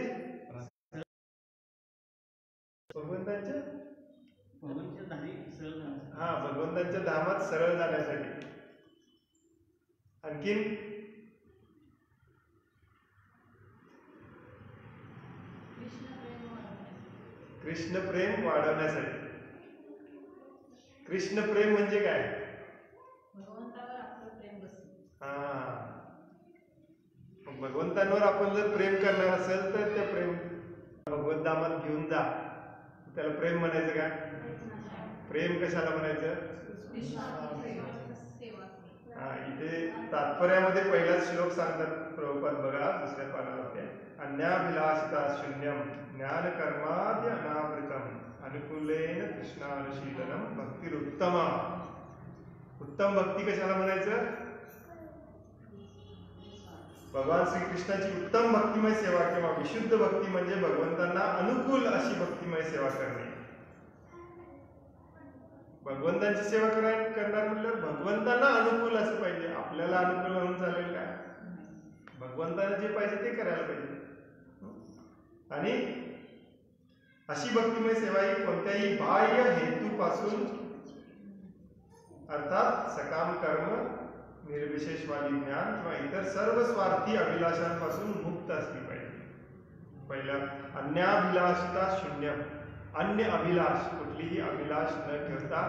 भगवंतांच्या धामात सरळ जाण्यासाठी. आणखीन कृष्ण प्रेम वाढवण्यासाठी. कृष्ण प्रेम म्हणजे काय? भगवंतावर आपलं प्रेम बसतं. भगवंतांवर आपण जर प्रेम करणार असेल तर ते प्रेम भगवत धामात घेऊन जा. त्याला प्रेम म्हणायचं का? प्रेम कशाला म्हणायचं? सेवा हा, इथे तात्पर्यामध्ये पहिलाच श्लोक सांगतात प्रभुपाद बघा दुसऱ्या पानावरती, अन्याभिलाषिता शून्यम ज्ञान कर्माद्य अनावृतम अनुकूलेन कृष्णानुशीलनम भक्तिरुत्तमा. उत्तम भक्ती कशाला म्हणायचं? भगवान श्रीकृष्णाची उत्तम भक्तिमय सेवा किंवा विशुद्ध भक्ती म्हणजे भगवंतांना अनुकूल अशी भक्तिमय सेवा करणे. भगवंतांची सेवा करणार म्हटल्यावर भगवंतांना अनुकूल असं पाहिजे. आपल्याला अनुकूल म्हणून चालेल काय? भगवंतांना जे पाहिजे ते करायला पाहिजे. आणि अशी भक्तिमय सेवा ही कोणत्याही बाह्य हेतूपासून अर्थात सकाम कर्म, निर्विशेषवादी ज्ञान किंवा इतर सर्व स्वार्थी अभिलाषांपासून मुक्त असली पाहिजे. पहिला अन्याभिलाषिता शून्यम, अन्य अभिलाष कुठलीही अभिलाष न ठेवता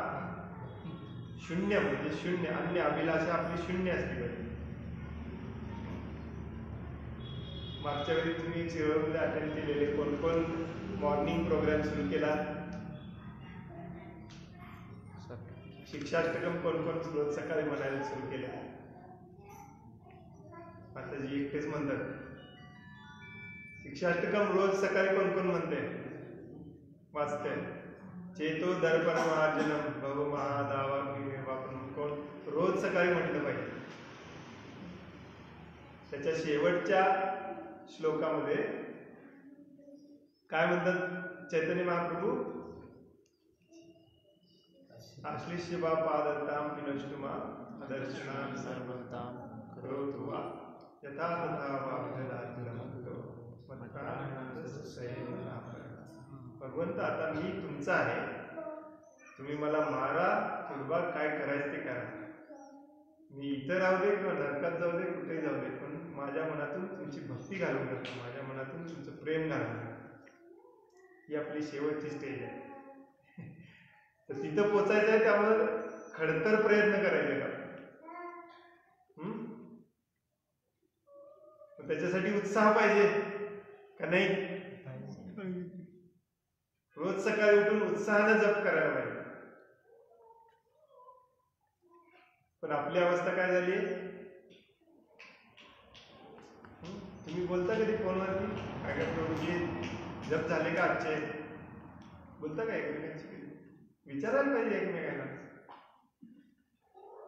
शून्य म्हणजे शून्य, अन्य अभिलाषा आपली शून्य असली पाहिजे. मागच्या वेळी तुम्ही शिरोळमध्ये अटेंड केलेले कोण कोण मॉर्निंग प्रोग्राम सुरू केला? शिक्षाष्टकम कोण कोण रोज सकाळी म्हणायला सुरू केले? आता जी एकटेच म्हणतात शिक्षाष्टकम रोज सकाळी कोण कोण म्हणते वाचते? चेतो दर्पण महार्जनम भव महादावा वापरून कोण रोज सकाळी म्हटलं पाहिजे. त्याच्या शेवटच्या श्लोकामध्ये काय म्हणतात चैतन्य महाप्रभू? आश्लिष्यवा पादत्ताम विनष्टुमा अदर्शनां सर्वतां करोतु वा यथा तथा वा विदधातिरमुक्तो मत्प्राणानां नापरता. भगवंत आता मी तुमचा आहे, तुम्ही मला मारा तुडवा काय करायचं ते करा. मी इथं राहू दे किंवा नरकात जाऊ दे कुठेही जाऊ दे, पण माझ्या मनातून तुमची भक्ती घालू नका, माझ्या मनातून तुमचं प्रेम घालू नका. ही आपली शेवटची स्टेज आहे. तर तिथं पोचायचं आहे, त्यामुळे खडतर प्रयत्न करायचे का? त्याच्यासाठी उत्साह पाहिजे का नाही? रोज सकाळी उठून उत्साहाने जप करायला पाहिजे. पण आपली अवस्था काय झाली? तुम्ही बोलता कधी फोनवरती काय काय प्रभूजी जप झाले का आजचे? बोलता का एकमेकांशी? विचारायला पाहिजे एकमेकांना.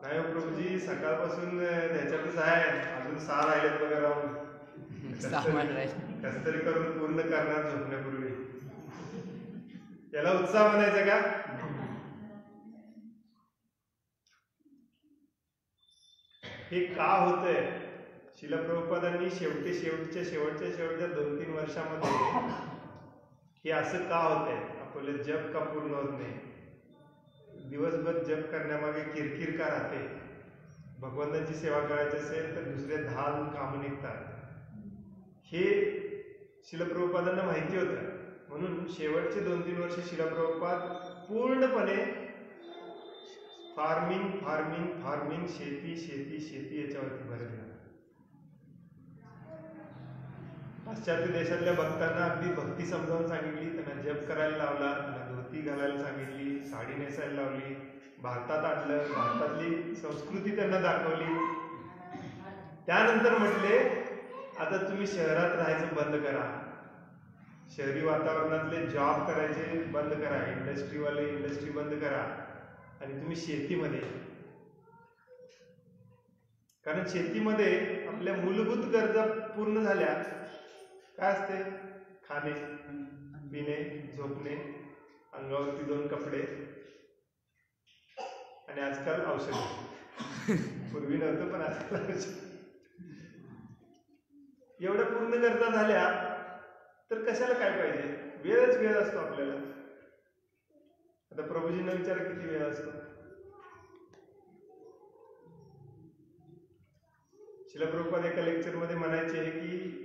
नाही हो प्रभूजी सकाळपासून ह्याच्यातच आहे, अजून 6 राहिलेत बघा राहून, कसं तरी करून पूर्ण करणार झोपण्यापूर्वी. याला उत्साह म्हणायचा का? हे का होतंय? शिला प्रभुपादांनी शेवटच्या 2-3 वर्षामध्ये हे असं का होतंय? आपलं जप का पूर्ण होत नाही? दिवसभर जप करण्यामागे किरकिर का राहते? भगवंतांची सेवा करायची असेल तर दुसरे 10 कामं निघतात. हे शिला प्रभुपादांना माहिती होतं. म्हणून शेवटचे 2-3 वर्ष शिला प्रभुपाद पूर्णपणे फार्मिंग शेती याच्यावरती भर दिला. पाश्चात्य देशातल्या भक्तांना अगदी भक्ती समजावून सांगितली, त्यांना जप करायला लावला, त्यांना धोती घालायला सांगितली, साडी नेसायला लावली, भारतात आणलं, भारतातली संस्कृती त्यांना दाखवली. त्यानंतर म्हटले आता तुम्ही शहरात राहायचं बंद करा, शहरी वातावरणातले जॉब करायचे बंद करा, इंडस्ट्री बंद करा आणि तुम्ही शेतीमध्ये. कारण शेतीमध्ये आपल्या मूलभूत गरजा पूर्ण झाल्या. काय असते? खाणे पिणे, झोपणे, अंगावरती 2 कपडे आणि आजकाल औषध. पूर्वी नव्हतं पण आजकाल औषध. एवढ्या पूर्ण गरजा झाल्या तर कशाला काय पाहिजे? वेळ असतो आपल्याला. आता प्रभूजींना विचारा किती वेळ असतो? शिला प्रभुपाद एका लेक्चरमध्ये म्हणायचे की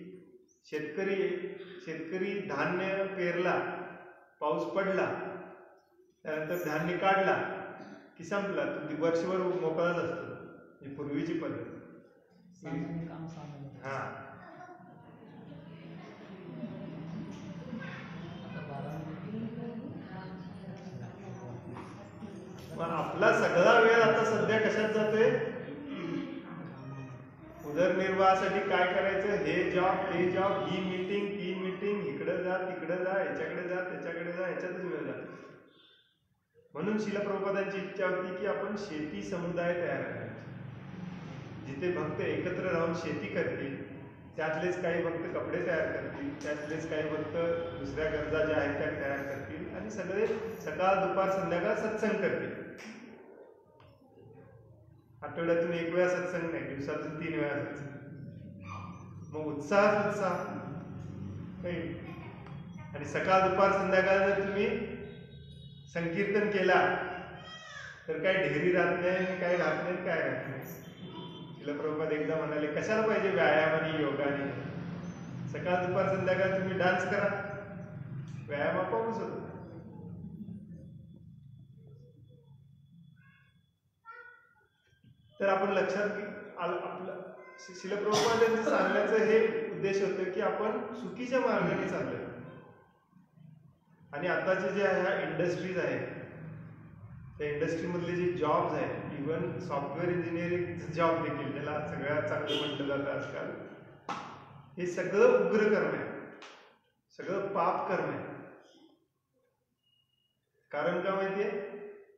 शेतकरी धान्य पेरला, पाऊस पडला, त्यानंतर धान्य काढला की संपला, तो वर्षभर मोकळाच असतो. ही पूर्वीची पद्धत. हा, मग आपला सगळा वेळ आता सध्या कशात जातोय? उदरनिर्वाहासाठी काय करायचं, हे जॉब ते जॉब, ही मीटिंग ती मीटिंग, इकडे जा तिकडे जा, याच्याकडे जा त्याच्याकडे जा, याच्यातच वेळ जातो. म्हणून श्रील प्रभुपादांची इच्छा होती की आपण शेती समुदाय तयार करायचा, जिथे भक्त एकत्र राहून शेती करतील, त्यातलेच काही भक्त कपडे तयार करतील, त्यातलेच काही भक्त दुसऱ्या गरजा ज्या आहेत त्या तयार करतील, आणि सगळे सकाळ दुपार संध्याकाळ सत्संग करतील. आठवड्यातून एक वेळा सत्संग नाही, दिवसातून 3 वेळा सत्संग. मग उत्साह काही. आणि सकाळ दुपार संध्याकाळ जर तुम्ही संकीर्तन केला तर काय ढेरी राहत नाही, काय राहत नाही, काय राहत नाही. श्रील प्रभुपाद एकदा म्हणाले, कशाला पाहिजे व्यायाम आणि योगाने, सकाळ दुपार संध्याकाळ तुम्ही डान्स करा, व्यायाम आपोआपच होतो. तर आपण लक्षात आपलं श्रील प्रभुपादांनी सांगण्याचं हे उद्देश होतं की आपण चुकीच्या मार्गाने चाललोय. आणि आताचे जे ह्या इंडस्ट्रीज आहेत, त्या इंडस्ट्रीमधले जे जॉब्स आहेत, इव्हन सॉफ्टवेअर इंजिनिअरिंग जॉब देखील, ज्याला सगळ्यात चांगलं म्हटलं जातं आजकाल, हे सगळं उग्र कर्म आहे, सगळं पाप कर्म आहे. कारण का माहितीये,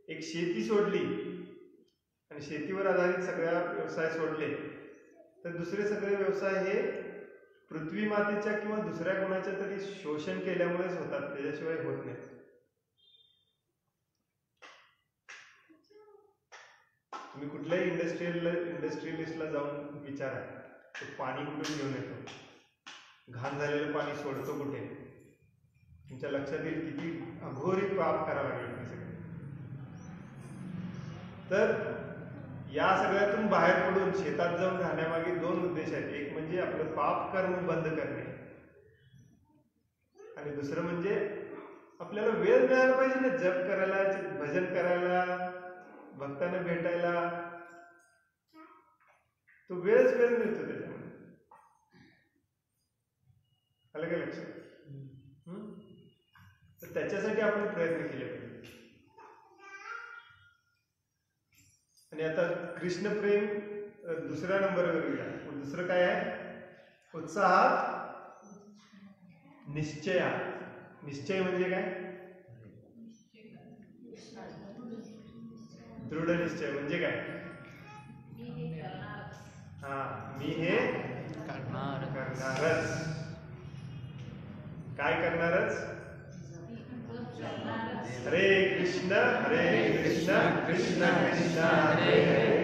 एक शेती सोडली आणि शेतीवर आधारित सगळ्या व्यवसाय सोडले तर दुसरे सगळे व्यवसाय हे पृथ्वी मातेच्या किंवा दुसऱ्या कोणाच्या तरी शोषण केल्यामुळेच होतात, त्याच्याशिवाय होत नाही. तुम्ही कुठल्याही इंडस्ट्रियलिस्टला जाऊन विचारा, तो पाणी कुठून घेऊन येतो, घाण झालेलं पाणी सोडतो कुठे, तुमच्या लक्षात येईल किती अघोरी पाप करावं लागेल ते सगळे. तर या सगळ्यातून बाहेर पडून शेतात जाऊन राहण्यामागे 2 उद्देश आहेत. एक म्हणजे आपलं पाप कर्म बंद करणे, आणि दुसरं म्हणजे आपल्याला वेळ मिळायला पाहिजे ना, जप करायला, भजन करायला, भक्तांना भेटायला. तो वेळच वेळ मिळतो त्याच्यामध्ये. आलं काय लक्षात? तर त्याच्यासाठी आपण प्रयत्न केले पाहिजे. आणि आता कृष्ण प्रेम दुसऱ्या नंबरवर गेला. दुसरं काय आहे? उत्साहात निश्चया. निश्चय म्हणजे काय? दृढ निश्चय म्हणजे काय? मी हे करणारच. काय करणारच? हरे कृष्ण कृष्ण कृष्ण हरे हरे,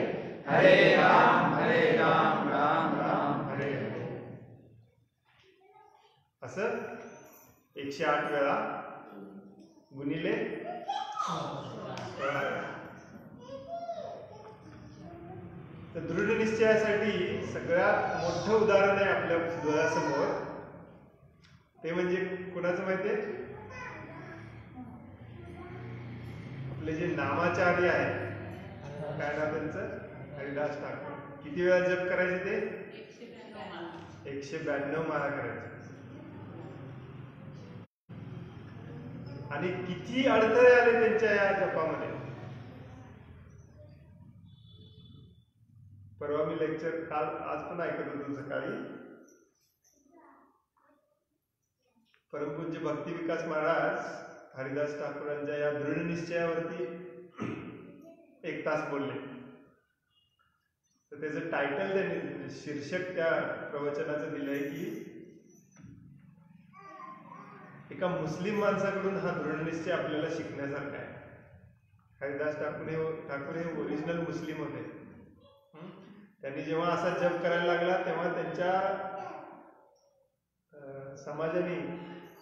हरे राम राम राम हरे हरे. असं 108 वेळा गुणिले 16. तर दृढ निश्चयासाठी सगळ्यात मोठं उदाहरण आहे आपल्या डोळ्यासमोर. ते म्हणजे कुणाचं माहितीये? आपले जे नामाचार्य आहेत, काय नाव त्यांचं? हरिदास ठाकूर. किती वेळा जप करायचे ते? 192 माळा करायचे. आणि किती अडथळे आले त्यांच्या या जपामध्ये. परवा मी लेक्चर आज पण ऐकत होतो सकाळी. परमपूज्य भक्ती विकास महाराज हरिदास ठाकूरांच्या या दृढ निश्चयावरती 1 तास बोलले. तर त्याचं टायटल त्यांनी, शीर्षक त्या प्रवचनाचं दिलंय की एका मुस्लिम माणसाकडून हा दृढ निश्चय आपल्याला शिकण्यासारखा आहे. हरिदास ठाकूर हे ओरिजिनल मुस्लिम होते. त्यांनी जेव्हा असा जप करायला लागला तेव्हा त्यांच्या समाजाने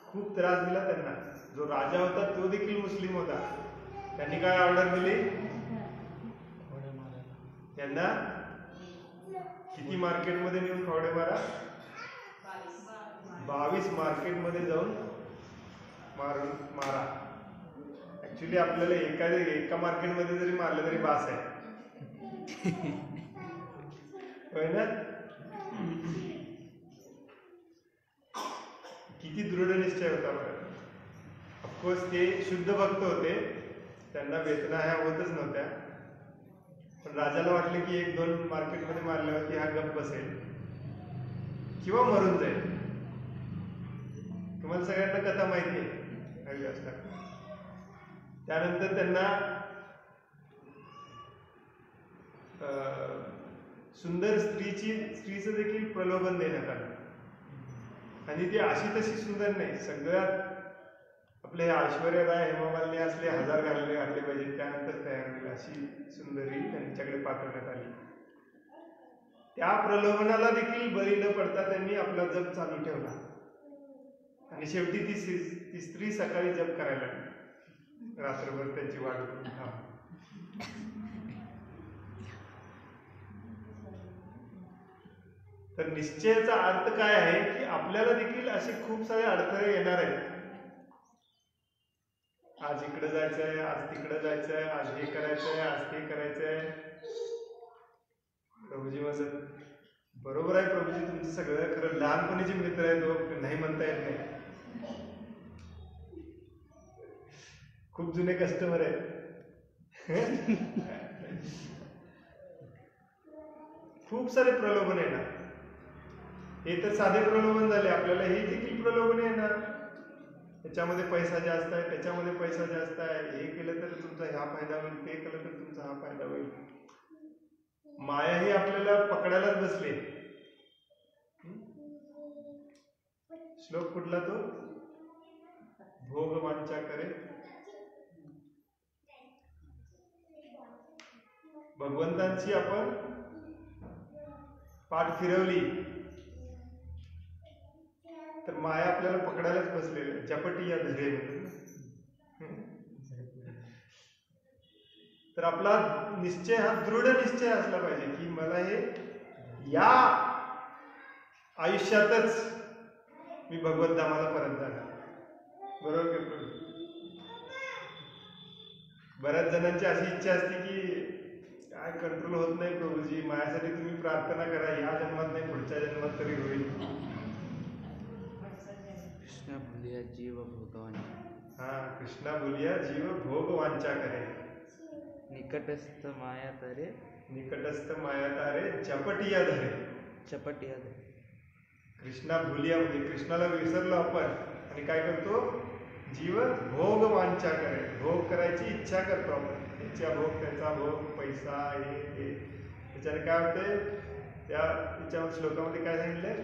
खूप त्रास दिला त्यांना. जो राजा होता तो देखील मुस्लिम होता. त्यांनी काय ऑर्डर दिली? त्यांना किती मार्केटमध्ये नेऊन खवडे मारा? 22 मार्केटमध्ये जाऊन मारा. ऍक्च्युली आपल्याला एका मार्केटमध्ये जरी मारलं तरी बास आहे. होय ना? किती दृढ निश्चय होता बघा. ऑफकोर्स ते शुद्ध भक्त होते, त्यांना वेतना ह्या होतच नव्हत्या. पण राजाला वाटलं की 1-2 मार्केटमध्ये मारल्यावरती हा गप्प बसेल किंवा मरून जाईल. तुम्हाला सगळ्यांना कथा माहिती आहे हरिदास ठाकूर. त्यानंतर त्यांना सुंदर स्त्रीचं देखील प्रलोभन देण्यात आलं. आणि ती अशी तशी सुंदर नाही, सगळ्यात आपले ऐश्वर्या राय, हेमा मालिनी असले 1000 घालले पाहिजे त्यानंतर तयार होईल अशी सुंदरी त्यांच्याकडे पाठवण्यात आली. त्या प्रलोभनाला देखील बळी न पडता त्यांनी आपला जप चालू ठेवला. आणि शेवटी ती स्त्री सकाळी जप करायला लागली, रात्रभर त्यांची वाट बघून. तर निश्चयाचा अर्थ काय आहे की आपल्याला देखील असे खूप सारे अडथळे येणार आहेत. आज इकडे जायचंय, आज तिकडे जायचंय, आज हे करायचंय, आज ते करायचंय. प्रभूजी म्हणत बरोबर आहे प्रभूजी तुमचं सगळं खरं. लहानपणीचे मित्र आहेत लोक, नाही म्हणता येत नाही. खूप जुने कस्टमर आहेत. खूप सारे प्रलोभन येणार. हे तर साधे प्रलोभन झाले, आपल्याला हे देखील प्रलोभन येणार. त्याच्यामध्ये पैसा जास्त आहे, त्याच्यामध्ये पैसा जास्त आहे, हे केलं तर तुमचा हा फायदा होईल, ते केलं तर तुमचा हा फायदा होईल. माया ही आपल्याला पकडायलाच बसले. श्लोक कुठला तो? भोग वांछा करे. भगवंतांची आपण पाठ फिरवली तर माया आपल्याला पकडायलाच बसलेली. झपटी या धरे तर आपला निश्चय हा दृढ निश्चय असला पाहिजे की मला हे या आयुष्यातच मी भगवत धामाला परत जाणार. बरोबर का? बऱ्याच जणांची अशी इच्छा असते की काय कंट्रोल होत नाही प्रभूजी, माझ्यासाठी तुम्ही प्रार्थना करा, या जन्मात नाही पुढच्या जन्मात तरी होईल. कृष्णा बोलिया जीव भोगवांचा. हा, कृष्णा बोलिया जीव भोग वांछा करे. निकटस्थ माया तारे, निकटस्थ माया तारे झपटिया धरे. चपटिया धरे. कृष्णा भुलिया म्हणजे कृष्णाला विसरलो आपण आणि काय करतो? जीव भोग वांछा करे. भोग करायची इच्छा करतो आपण. इच्छा भोग, त्याचा भोग, पैसा, हे त्याच्याने काय होते? त्याच्या श्लोकामध्ये काय सांगितलंय?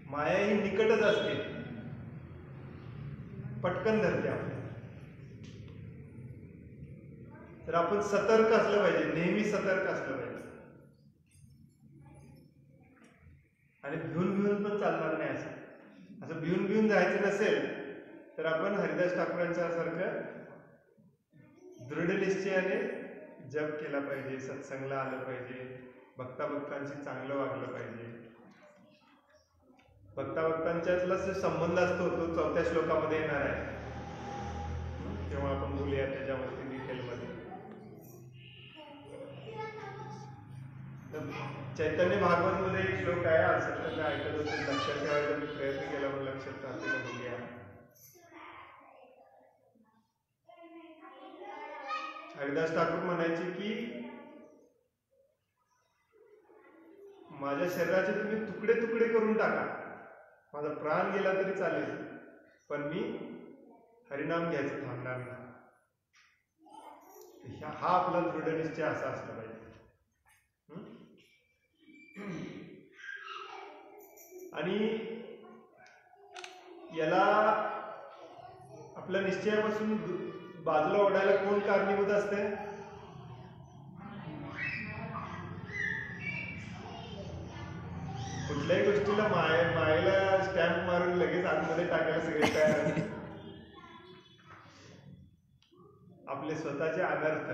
माया ही निकटच असते, पटकन धरते आपल्याला. तर आपण सतर्क असलं पाहिजे, नेहमी सतर्क असलं पाहिजे. आणि भिवून पण चालणार नाही. असं भिवून जायचं नसेल तर आपण हरिदास ठाकूरांच्या सारखं दृढ निश्चयाने जप केला पाहिजे, सत्संगला आलं पाहिजे, भक्तांशी चांगलं वागलं पाहिजे. भक्तांच्यातला जो संबंध असतो तो 4थ्या श्लोकामध्ये येणार आहे, तेव्हा आपण बोलूया त्याच्यावरती डिटेलमध्ये. चैतन्य भागवत मध्ये एक श्लोक आहे, असं त्यांना ऐकत होते, लक्षात ठेवायचा मी प्रयत्न केला पण लक्षात राहते का बोलूया. हरिदास ठाकूर म्हणायचे की माझ्या शरीराचे तुम्ही तुकडे तुकडे करून टाका, माझा प्राण गेला तरी चालेल, पण मी हरिनाम घ्यायचं थांबणार नाही. हा आपला दृढ निश्चय असा असला पाहिजे. आणि याला आपल्या निश्चयापासून बाजूला ओढायला कोण कारणीभूत असते? कुठल्याही गोष्टीला मायेला स्टॅम्प मारून लगेच आतमध्ये टाकायला सगळे तयार. आपले स्वतःचे अनर्थ.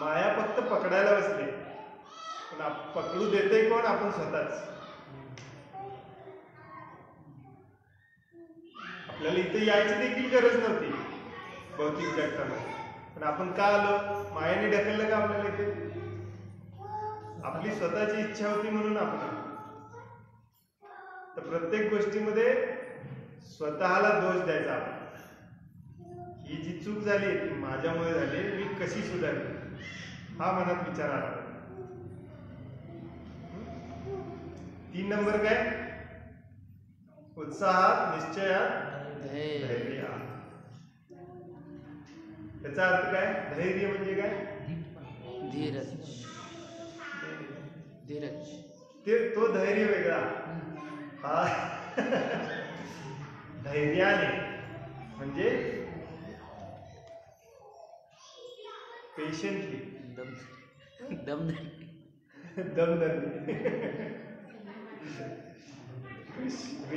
माया फक्त पकडायला बसली, पण पकडू देते कोण? आपण स्वतःच. आपल्याला इथे यायची देखील गरज नव्हती भौतिक जगतामध्ये, पण आपण का आलो? मायाने ढकललं का आपल्याला इथे? आपली स्वतःची इच्छा होती म्हणून आपण. तर प्रत्येक गोष्टीमध्ये स्वतःला दोष द्यायचा आपण ही जी चूक झाली ती माझ्यामुळे झाली, मी कशी सुधारली, हा मनात विचार आला. 3 नंबर काय? उत्साहात, निश्चयात, धैर्य. त्याचा अर्थ काय? धैर्य म्हणजे काय? धीरज. धीरज. तो धैर्य वेगळा. हा धैर्याने म्हणजे पेशंटली, दमधरणे.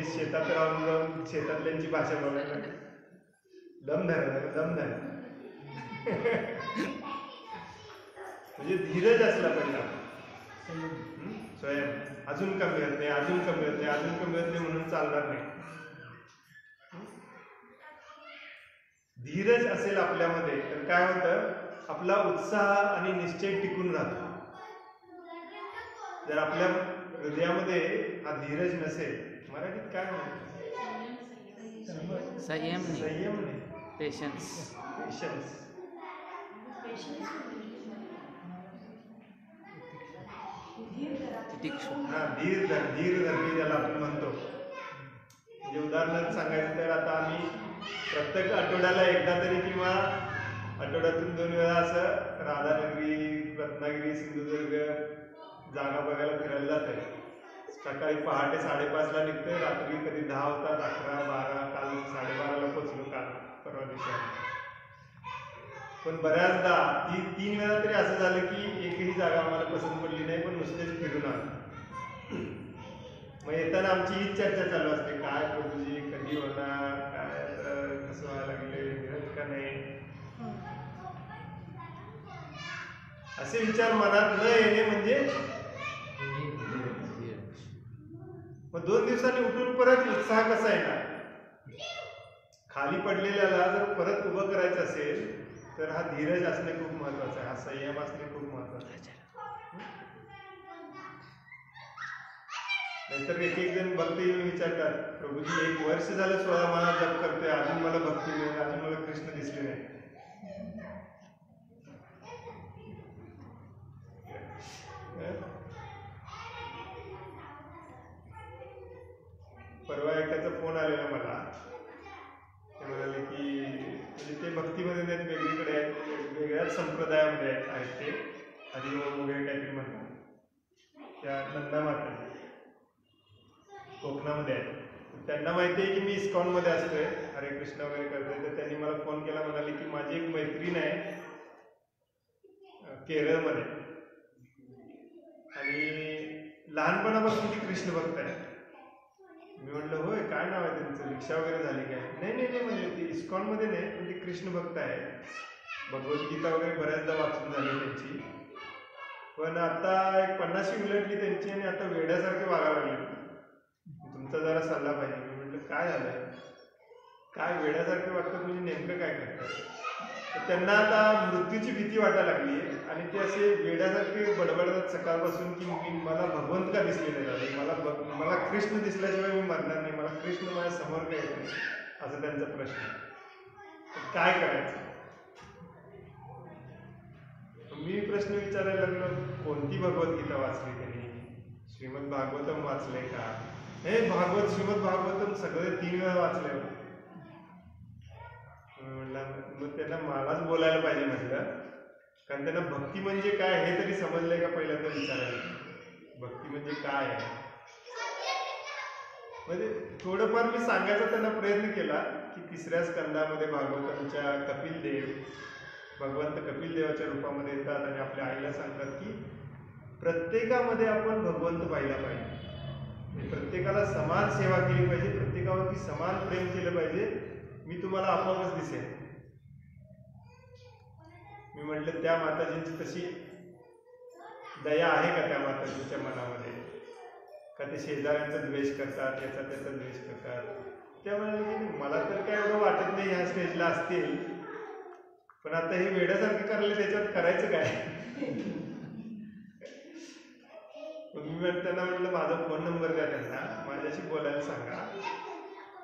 शेतात राहून शेतातल्यांची भाषा बघायला दमधर म्हणजे धीरज असला पाहिजे. स्वयं अजून कमी होत नाही, अजून कमी होत नाही, अजून कमी होत नाही म्हणून चालणार नाही. धीरज असेल आपल्यामध्ये तर काय होतं, आपला उत्साह आणि निश्चय टिकून राहतो. जर आपल्या हृदयामध्ये हा धीरज नसेल, मराठीत काय म्हणतात? संयम संयम नाही, पेशन्स. पेशन्स. हा धीर धरणे ज्याला आपण म्हणतो. म्हणजे उदाहरणार्थ सांगायचं तर आता आम्ही प्रत्येक आठवड्याला एकदा तरी किंवा आठवड्यातून 2 वेळा असं राधानगरी, रत्नागिरी, सिंधुदुर्ग जागा बघायला फिरायला जाते. सकाळी पहाटे 5:30ला निघते, रात्री कधी 10 होतात, 11, 12, काल 12:30ला पोचलो, काल परवा दिवशी. पण बऱ्याचदा 3 वेळा तरी असं झालं की एकही जागा आम्हाला पसंत पडली नाही, पण नुसतेच फिरून आलो. मग येताना आमची हीच चर्चा चालू असते, काय प्रभूजी कधी होणार, काय कसं व्हायला लागले, मिळत का नाही, असे विचार मनात न येणे म्हणजे. मग 2 दिवसांनी उठून परत उत्साह कसा येणार? खाली पडलेल्याला जर परत उभं करायचं असेल तर हा धीरज असणे खूप महत्वाचं आहे, हा संयम असणे खूप महत्वाचं आहे. नाहीतर एक जण भक्त येऊन विचारतात, प्रभूजी 1 वर्ष झालं 16 माळा जप करतोय, अजून मला भक्ती मिळेल, अजून मला कृष्ण दिसले नाही. परवा एकाचा फोन आलेला मला. ते म्हणाले की म्हणजे ते भक्तीमध्ये नाहीत, वेगळीकडे आहेत, वेगळ्याच संप्रदायामध्ये आहेत ते, हरिओम वगैरे काहीतरी म्हणतात, त्या नंदा माता कोकणामध्ये आहेत. त्यांना माहिती आहे की मी इस्कॉनमध्ये असतोय, हरे कृष्ण वगैरे करतोय. तर त्यांनी मला फोन केला, म्हणाले की माझी एक मैत्रीण आहे केरळमध्ये आणि लहानपणापासून ती कृष्ण भक्त आहे. मी म्हटलं होय, काय नाव आहे त्यांचं, दीक्षा वगैरे झाली काय? नाही म्हणजे ती इस्कॉनमध्ये नाही, पण ती कृष्ण भक्त आहे. भगवद्गीता वगैरे बऱ्याचदा वाचून झाली त्यांची, पण आता एक 50शी उलटली त्यांची आणि आता वेड्यासारखे वागायला लागले. तुमचा जरा सल्ला पाहिजे. मी म्हटलं काय झालंय, काय वेड्यासारखे वागतात म्हणजे नेमकं काय करतात? तर त्यांना आता मृत्यूची भीती वाटायला लागली आहे आणि ते असे वेड्यासारखे बडबडतात सकाळपासून की मला भगवंत का दिसले नाही, मला कृष्ण दिसल्याशिवाय मी मरणार नाही, मला कृष्ण माझ्या समोर काय येत नाही, असं त्यांचा प्रश्न. काय करायचं? मी प्रश्न विचारायला लागलो, कोणती भगवद्गीता वाचली त्यांनी? श्रीमद भागवतम वाचले का? हे श्रीमद भागवतम सगळे 3 वेळा वाचले. म्हणलं मग त्यांना मलाच बोलायला पाहिजे म्हटलं, कारण त्यांना भक्ती म्हणजे काय हे तरी समजलंय का पहिल्यांदा विचारायला. भक्ती म्हणजे काय आहे म्हणजे थोडंफार मी सांगायचा त्यांना प्रयत्न केला की 3ऱ्या स्कंदामध्ये भागवतांच्या भगवंत कपिल देवाच्या रूपामध्ये येतात आणि आपल्या आईला सांगतात की प्रत्येकामध्ये आपण भगवंत पाहिला पाहिजे, प्रत्येकाला समान सेवा केली पाहिजे, प्रत्येकावरती समान प्रेम केलं पाहिजे, मी तुम्हाला आपोआपच दिसेल. मी म्हटलं त्या माताजींची तशी दया आहे का त्या माताजींच्या मनामध्ये, का ते शेजाऱ्यांचा द्वेष करतात, याचा त्याचा द्वेष करतात? त्यामुळे मला तर काय एवढं वाटत नाही ह्या स्टेजला असतील, पण आता हे वेड्यासारखं करायला त्याच्यात करायचं काय? मी त्यांना म्हटलं माझा फोन नंबर द्या, त्यांना माझ्याशी बोलायला सांगा,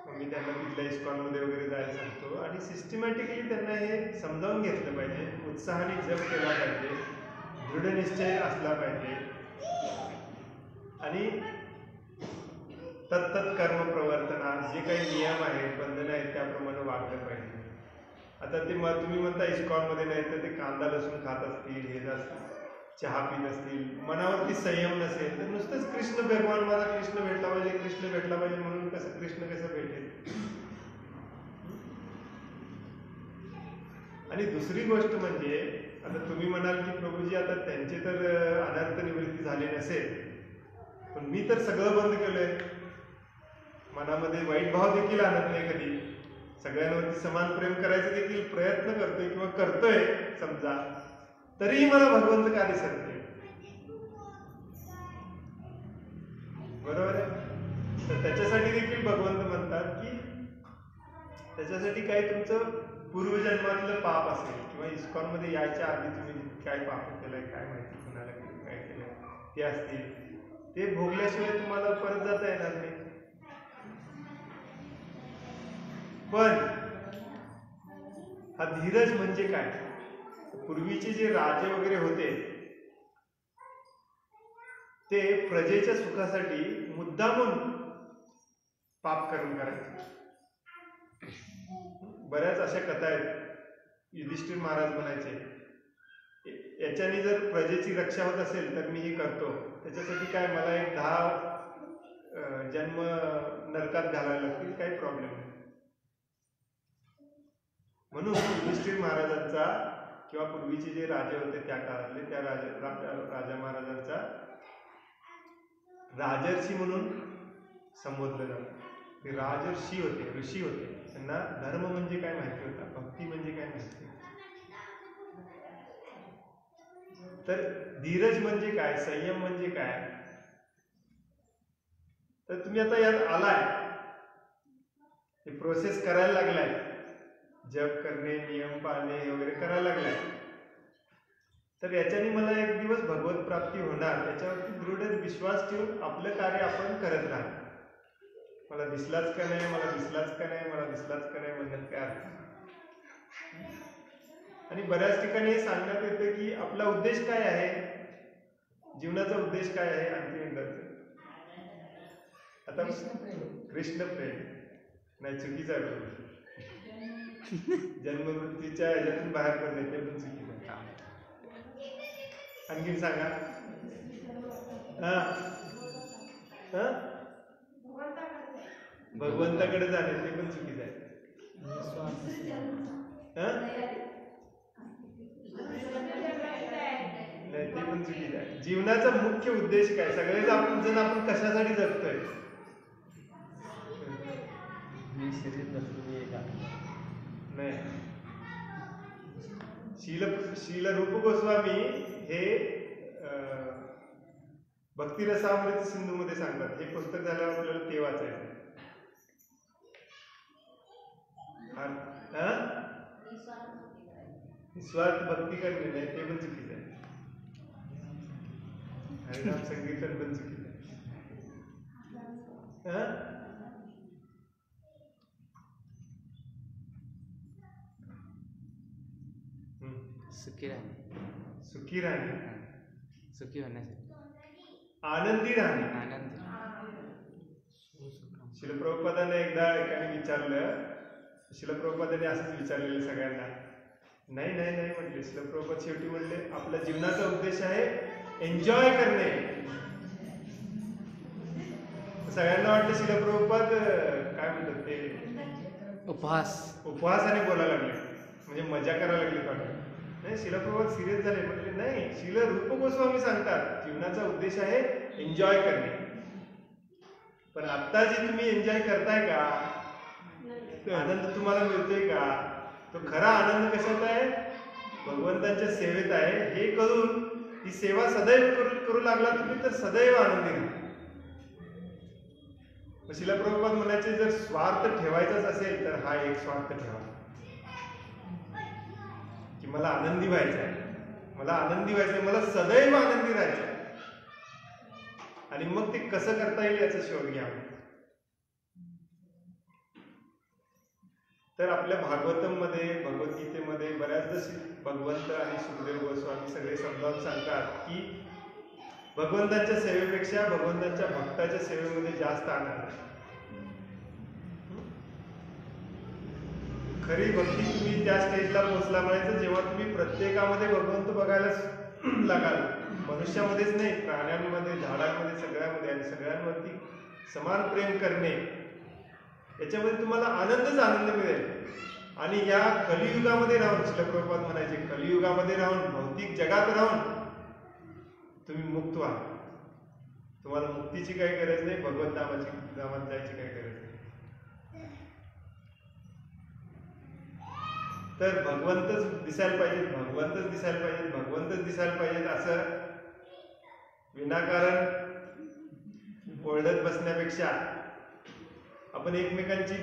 मग मी त्यांना तिथल्या इस्कॉनमध्ये वगैरे जायला सांगतो आणि सिस्टमॅटिकली त्यांना हे समजावून घेतलं पाहिजे, उत्साहाने जप केला पाहिजे, दृढनिश्चय असला पाहिजे आणि तत्तत् कर्म प्रवर्तना जे काही नियम आहेत, बंधनं आहेत त्याप्रमाणे वागलं पाहिजे. आता ते तुम्ही म्हणता इस्कॉनमध्ये नाही तर ते कांदा लसूण खात असतील, हे चहा पीत असतील, मनावरती संयम नसेल तर नुसतंच कृष्ण भगवान मला कृष्ण भेटला पाहिजे, कृष्ण भेटला पाहिजे म्हणून कृष्ण कसं भेटेल. आणि दुसरी गोष्ट म्हणजे आता तुम्ही म्हणाल की प्रभूजी आता त्यांचे तर अनर्थ निवृत्ती झाली नसेल, पण मी तर सगळं बंद केलंय, मनामध्ये वाईट भाव देखील आणत नाही कधी, सगळ्यांवरती समान प्रेम करायचा देखील प्रयत्न करतोय किंवा करतोय समजा, तरीही मला भगवंत का दिसत नाही. बरोबर आहे. तर त्याच्यासाठी देखील भगवंत म्हणतात की त्याच्यासाठी काही तुमचं पूर्वजन्मातलं पाप असेल किंवा इस्कॉनमध्ये यायच्या आधी तुम्ही काय पाप केलंय काय माहिती, कुणाला काय केलंय ते असतील, ते भोगल्याशिवाय तुम्हाला परत जाता येणार नाही. पण हा धीरज म्हणजे काय? पूर्वीचे जे राजे वगैरे होते ते प्रजेच्या सुखासाठी मुद्दामून पाप कर्म करायचे. बऱ्याच अशा कथा आहेत. युधिष्ठिर महाराज म्हणायचे, याच्याने जर प्रजेची रक्षा होत असेल तर मी हे करतो, त्याच्यासाठी काय मला एक 10 जन्म नरकात घालायला लागतील, काही प्रॉब्लेम नाही. म्हणून युधिष्ठिर महाराजांचा किंवा पूर्वीचे जे राजे होते त्या काळातले त्या राजा महाराजांचा राजर्षी म्हणून संबोधलं जातं. ते राजर्षी होते, ऋषी होते, त्यांना धर्म म्हणजे काय माहिती होता, भक्ती म्हणजे काय माहिती होती. तर धीरज म्हणजे काय, संयम म्हणजे काय, तर तुम्ही आता यात आलाय, हे प्रोसेस करायला लागलाय, जप करणे, नियम पाळणे वगैरे करायला लागलाय, तर याच्याने मला एक दिवस भगवत प्राप्ती होणार याच्यावरती दृढ विश्वास ठेवून आपलं कार्य आपण करत राहा. मला दिसलाच का नाही, मला दिसलाच का नाही, मला दिसलाच का नाही म्हणण्यात काय अर्थ. आणि बऱ्याच ठिकाणी हे सांगण्यात येतं की आपला उद्देश काय आहे, जीवनाचा उद्देश काय आहे. अंतिम आता कृष्ण प्रेम नाही, चुकीचा आहे. जन्ममृत्यूच्या ह्याच्यातून बाहेर पडणे ते पण चुकीचं आहे. आणखीन सांगा. भगवंताकडे जाणे ते पण चुकीचं आहे. नाही, ते पण चुकीचं आहे. जीवनाचा मुख्य उद्देश काय, सगळेच आपण कशासाठी जगतोय. नाही, शील रूप गोस्वामी हे भक्तिरसामृत सिंधू मध्ये सांगतात. हे पुस्तक झाल्यावर आपल्याला ते वाचायचं. निस्वार्थ भक्ती करणे नाही, ते पण चुकीचं आहे. हरिनाम संकीर्तन पण चुकीचं आहे. सुखी राहणे, सुखी राहणे, सुखी होण्यासाठी, आनंदी राहणे, आनंदी. श्रील प्रभुपादाने एकदा एकाने विचारलं, श्रील प्रभुपादाने असंच विचारलेलं सगळ्यांना. नाही नाही नाही म्हटले. श्रील प्रभुपाद शेवटी म्हणले आपल्या जीवनाचा उद्देश आहे एन्जॉय करणे. सगळ्यांना वाटलं श्रील प्रभुपाद काय म्हणतात ते उपवासाने बोलायला लागले, म्हणजे मजा करायला लागली वाटत. नाही, श्रील प्रभुपाद सिरियस झाले, म्हटले नाही, श्रील रूप गोस्वामी सांगतात जीवनाचा उद्देश आहे एन्जॉय करणे. पण आता जे तुम्ही एन्जॉय करताय का, आनंद तुम्हाला मिळतोय का, तो खरा आनंद कशात आहे, भगवंतांच्या सेवेत आहे. हे करून ही सेवा सदैव करू लागला तुम्ही तर सदैव आनंदी राहा. श्रील प्रभुपाद म्हणायचे जर स्वार्थ ठेवायचाच असेल तर हा एक स्वार्थ ठेवा की मला आनंदी व्हायचं आहे, मला आनंदी व्हायचं आहे, मला सदैव आनंदी राहायचं आहे. आणि मग ते कसं करता येईल याचा शोध घ्या. तर आपल्या भागवतमध्ये, भगवद्गीतेमध्ये बऱ्याचदा भगवंत आणि सुखदेव गोस्वामी सगळे समजावून सांगतात की भगवंताच्या सेवेपेक्षा भगवंताच्या भक्ताच्या सेवेमध्ये जास्त आनंद आहे. खरी भक्ती तुम्ही त्या स्टेजला पोहोचला म्हणायचं जेव्हा तुम्ही प्रत्येकामध्ये भगवंत बघायला लागाल. मनुष्यामध्येच नाही, प्राण्यांमध्ये, झाडांमध्ये, सगळ्यामध्ये, आणि सगळ्यांवरती समान प्रेम करणे, याच्यामध्ये तुम्हाला आनंदच आनंद मिळेल. आणि या कलियुगामध्ये राहून, श्रील प्रभुपाद म्हणायचे, कलियुगामध्ये राहून, भौतिक जगात राहून तुम्ही मुक्त व्हा. तुम्हाला मुक्तीची काही गरज नाही, भगवंत धामात जायची काही गरज नाही. तर भगवंतच दिसायला पाहिजे, भगवंतच दिसायला पाहिजे, भगवंतच दिसायला पाहिजेत असं विनाकारण ओरडत बसण्यापेक्षा आपण एकमेकांची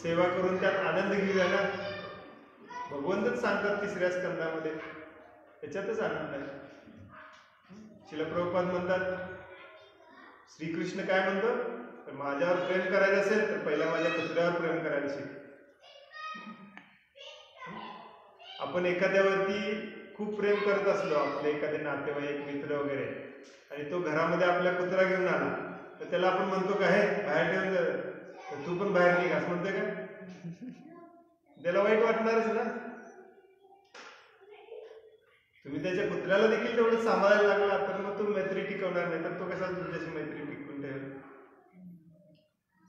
सेवा करून त्यात आनंद घेऊया ना. भगवंतच सांगतात 3ऱ्या स्कंदामध्ये, त्याच्यातच आनंद आहे. श्रील प्रभुपाद म्हणतात, श्रीकृष्ण काय म्हणतो, तर माझ्यावर प्रेम करायचं असेल तर पहिला माझ्या पुतळ्यावर प्रेम करायला शिक. आपण एखाद्यावरती खूप प्रेम करत असलो, आपले एखादे नातेवाईक, मित्र वगैरे, आणि तो घरामध्ये आपल्या कुत्रा घेऊन आला, तर त्याला आपण म्हणतो का, हे बाहेर ठेवून तर तू पण बाहेर निघ, असं म्हणतोय का? त्याला वाईट वाटणारच ना. तुम्ही त्याच्या कुत्र्याला देखील तेवढं सांभाळायला लागला तर मग तो मैत्री टिकवणार नाही, तर तो कसा तुमच्याशी मैत्री टिकवून ठेवेल?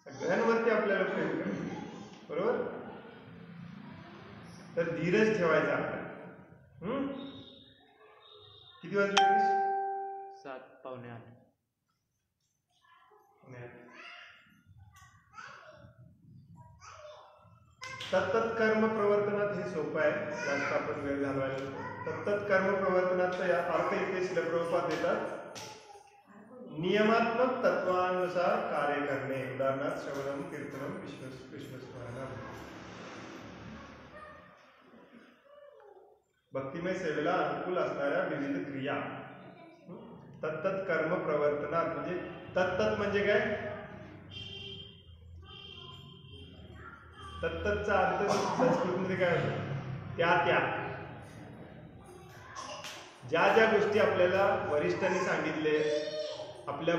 सगळ्यांवरती आपल्याला प्रेम करायचं, बरोबर? तर धीरज ठेवायचा आपल्याला. किती वाजले? 7:15. तत्तत् कर्म प्रवर्तनात हे सोपं आहे, जास्त आपण वेळ घालवायला. तत्तत् कर्म प्रवर्तनाचा अर्थ इथे श्रील प्रभुपाद देतात, नियमात्मक तत्वानुसार कार्य करणे. उदाहरणार्थ श्रवणम, कीर्तनम, कृष्णस्मरणम. भक्तिमय सेवेला अनुकूल असणाऱ्या विविध क्रिया. तत्तत् कर्म प्रवर्तनात म्हणजे तत्तत् म्हणजे काय? तत्तचा अर्थ संस्कृतमध्ये काय होतं? त्या त्या ज्या गोष्टी आपल्याला वरिष्ठांनी सांगितले, आपल्या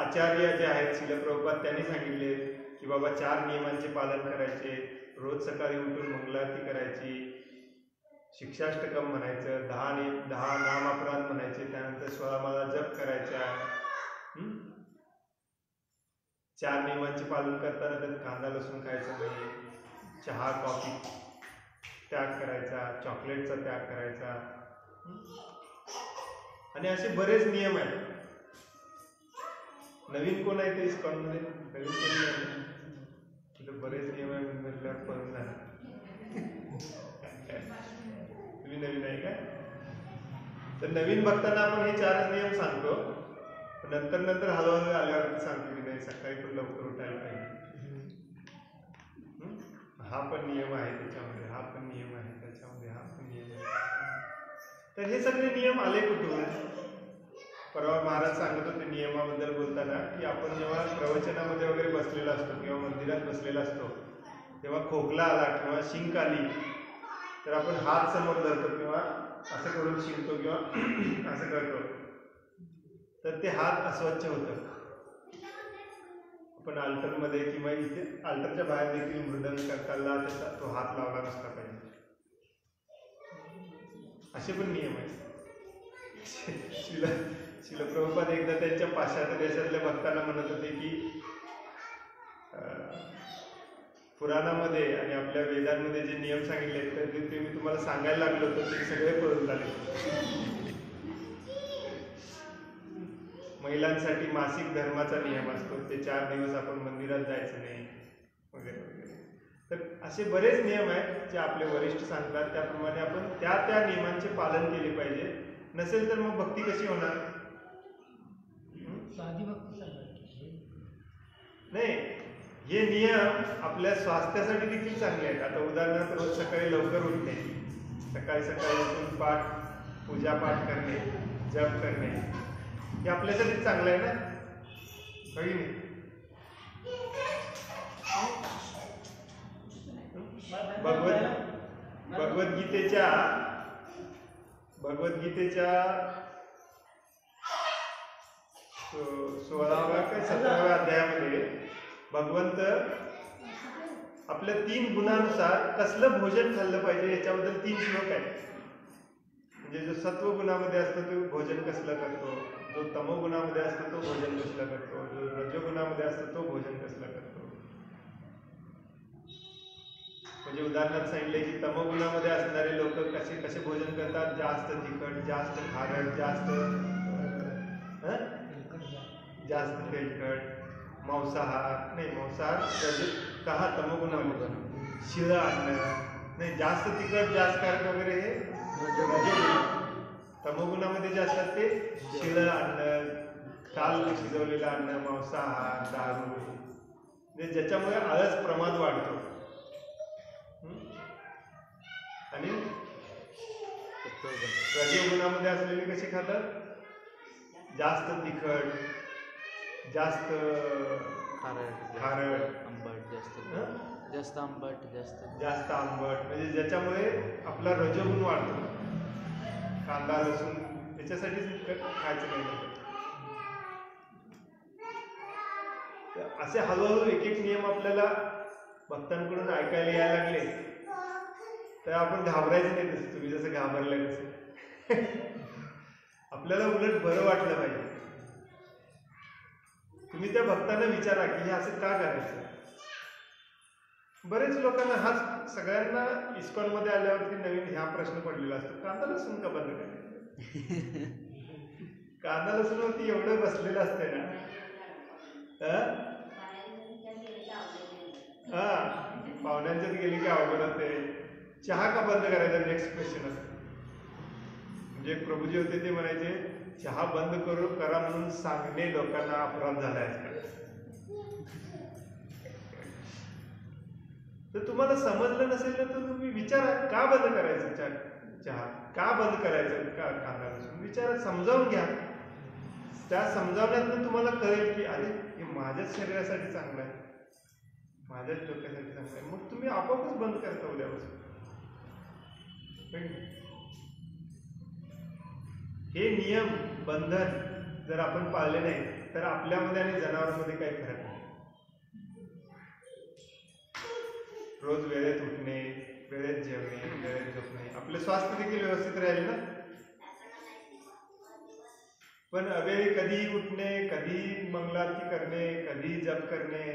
आचार्य जे आहेत श्रील प्रभुपाद त्यांनी सांगितले की बाबा 4 नियमांचे पालन करायचे, रोज सकाळी उठून मंगलारती करायची, शिक्षाष्टकम म्हणायचं, 10 नामापराध म्हणायचे, त्यानंतर 16 माळा जप करायचा. 4 नियमांचे पालन करताना त्यात कांदा लसूण खायचं नाही, चहा कॉफी त्याग करायचा, चॉकलेटचा त्याग करायचा, आणि असे बरेच नियम आहेत. नवीन कोण आहे ते इस्कॉनमध्ये? नवीन कोणी आहे? तिथं बरेच नियम आहे म्हटल्यावर पळून जाणार. तुम्ही नवीन आहे का? तर नवीन भक्तांना आपण हे 4च नियम सांगतो, पण नंतर हळूहळू आल्यावरती सांगतो की नाही, सकाळी पण लवकर उठायला पाहिजे, हा पण नियम आहे त्याच्यामध्ये, हा पण नियम आहे त्याच्यामध्ये, हा पण नियम आहे. तर हे सगळे नियम आले कुठून? परवा महाराज सांगत होते नियमाबद्दल बोलताना की आपण जेव्हा प्रवचनामध्ये वगैरे बसलेला असतो किंवा मंदिरात बसलेला असतो, तेव्हा खोकला आला किंवा शिंक आली तर आपण हात समोर धरतो किंवा असं करून शिंकतो किंवा असं करतो, तर ते हात अस्वच्छ होतं. आपण अल्टरमध्ये किंवा इथे अल्टरच्या बाहेर देखील मृदंग करताना त्याचा तो हात लावला नसला पाहिजे. असे पण नियम आहेत. श्रील प्रभुपाद एकदा त्यांच्या पाश्चात्य देशातल्या भक्तांना म्हणत होते की पुराणामध्ये आणि आपल्या वेदांमध्ये जे नियम सांगितले तर ते मी तुम्हाला सांगायला लागलो तर ते सगळे पळून झाले. महिलांसाठी मासिक धर्माचा नियम असतो, ते 4 दिवस आपण मंदिरात जायचं नाही वगैरे वगैरे. तर असे बरेच नियम आहेत जे आपले वरिष्ठ सांगतात, त्याप्रमाणे आपण त्या नियमांचे पालन केले पाहिजे. नसेल तर मग भक्ती कशी होणार? साधी भक्ती नाही, हे नियम आपल्या स्वास्थ्यासाठी देखील चांगले आहेत. आता उदाहरणार्थ रोज सकाळी लवकर उठणे, सकाळी उठून पूजापाठ करणे, जप करणे, हे आपल्यासाठी चांगलं आहे ना, काही नाही. भगवद्गीतेच्या 16व्या का 17व्या अध्यायामध्ये भगवंत आपल्या 3 गुणांनुसार कसलं भोजन खाल्लं पाहिजे याच्याबद्दल 3 श्लोक आहेत. म्हणजे जो सत्व गुणामध्ये असतो तो भोजन कसलं करतो, जो तमोगुणामध्ये असतो तो भोजन कसलं करतो, जो रजोगुणामध्ये असतो तो भोजन कसलं करतो. म्हणजे उदाहरणार्थ सांगितले की तमोगुणामध्ये असणारे लोक कसे भोजन करतात, जास्त तिखट, जास्त खारट, जास्त तेलकट, मांसाहार तमोगुणामध्ये शिळं अन्न नाही, जास्त तिखट जास्त खारट वगैरे हे तमोगुणामध्ये जे असतात ते शिळं अन्न, काल शिजवलेलं अन्न, मांसाहार, दारू, म्हणजे ज्याच्यामुळे आळस प्रमाद वाढतो. आणि रजोगुणामध्ये असलेले कसे खातात, जास्त तिखट, जास्त खारट, आंबट, जास्त आंबट, म्हणजे ज्याच्यामुळे आपला रजोगुण वाढतो. कांदा लसूण त्याच्यासाठीच खायचं नाही. असे हळूहळू एक एक नियम आपल्याला भक्तांकडून ऐकायला यायला लागले तर आपण घाबरायचं नाही. तसं तुम्ही जसं घाबरलं तसं आपल्याला उलट बरं वाटलं पाहिजे. तुम्ही त्या भक्तांना विचारा की हे असं का करायचं. बरेच लोकांना हाच सगळ्यांना इस्कॉन मध्ये आल्यावरती नवीन ह्या प्रश्न पडलेला असतो, कांदा लसूण का बंद करायचं. कांदा लसूण वरती एवढं बसलेलं असतंय ना, पाहुण्यांच्यात गेली की अवघड होते. चहा का बंद करायचा नेक्स्ट क्वेश्चन असतो. म्हणजे प्रभूजी होते ते म्हणायचे चहा बंद करा म्हणून सांगणे लोकांना अपराध झाला आहे. तर तुम्हाला समजलं नसेल तर तुम्ही विचारा का बंद करायचं चहा, का बंद करायचं कांदा लसूण विचारा, समजावून घ्या. त्या समजावण्यातून तुम्हाला कळेल की अरे हे माझ्याच शरीरासाठी चांगलं आहे, माझ्याच डोक्यासाठी चांगलं आहे. मग तुम्ही आपोआपच बंद करता उद्यापासून. हे नियम बंधन जर आपण पाळले नाही तर आपल्यामध्ये आणि जनावरांमध्ये काही फरक नाही. रोज वेळेत उठणे, वेळेत जेवणे, वेळेत झोपणे, आपले स्वास्थ्य देखील व्यवस्थित राहील ना. पण अवेळी कधी उठणे, कधी मंगलारती करणे, कधी जप करणे,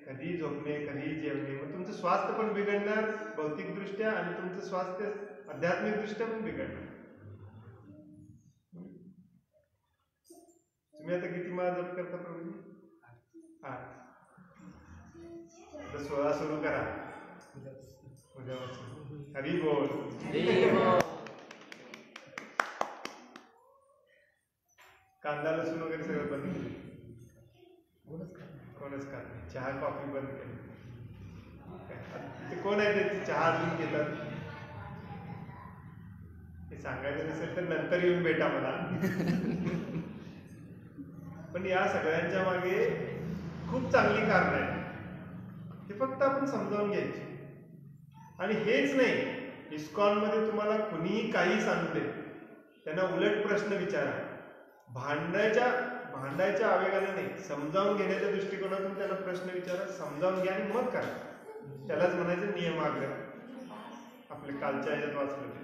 कधी झोपणे, कधी जेवणे, मग तुमचं स्वास्थ्य पण बिघडणार भौतिकदृष्ट्या आणि तुमचं स्वास्थ्य आध्यात्मिकदृष्ट्या पण बिघडणार. तुम्ही आता किती माळ जप करता प्रभूजी? 8. 16 सुरू करा उद्यापासून. हरी बोल. कांदा लसूण वगैरे सगळं बंद केलं, कोणच खात नाही. चहा कॉफी बंद केली. ते कोण आहे ते चहा अजून घेतात हे सांगायचं नसेल तर नंतर येऊन भेटा मला. पण या सगळ्यांच्या मागे खूप चांगली कारण आहे. हे फक्त आपण समजावून घ्यायची. आणि हेच नाही, इस्कॉन मध्ये तुम्हाला कुणीही काही सांगू दे, त्यांना उलट प्रश्न विचारा. भांडायच्या आवेगाने नाही, समजावून घेण्याच्या दृष्टिकोनातून त्यांना प्रश्न विचारा, समजावून घ्या आणि मग करा. त्यालाच म्हणायचं नियमाग्रह. आपले कालच्या ह्याच्यात वाचलं ते.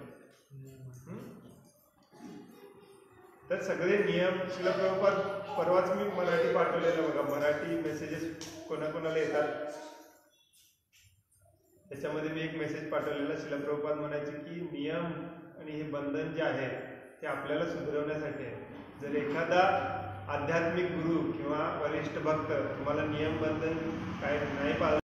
तर सगळे नियम श्रील प्रभुपाद परवाच मी मराठी पाठवलेलं बघा, मराठी मेसेजेस कोणाकोणाला येतात त्याच्यामध्ये मी एक मेसेज पाठवलेला. श्रील प्रभुपाद म्हणायचे की नियम आणि हे बंधन जे आहे ते आपल्याला सुधारवण्यासाठी आहे. जर एखादा आध्यात्मिक गुरु किंवा वरिष्ठ भक्त तुम्हाला नियम बंधन काय नाही पाळलं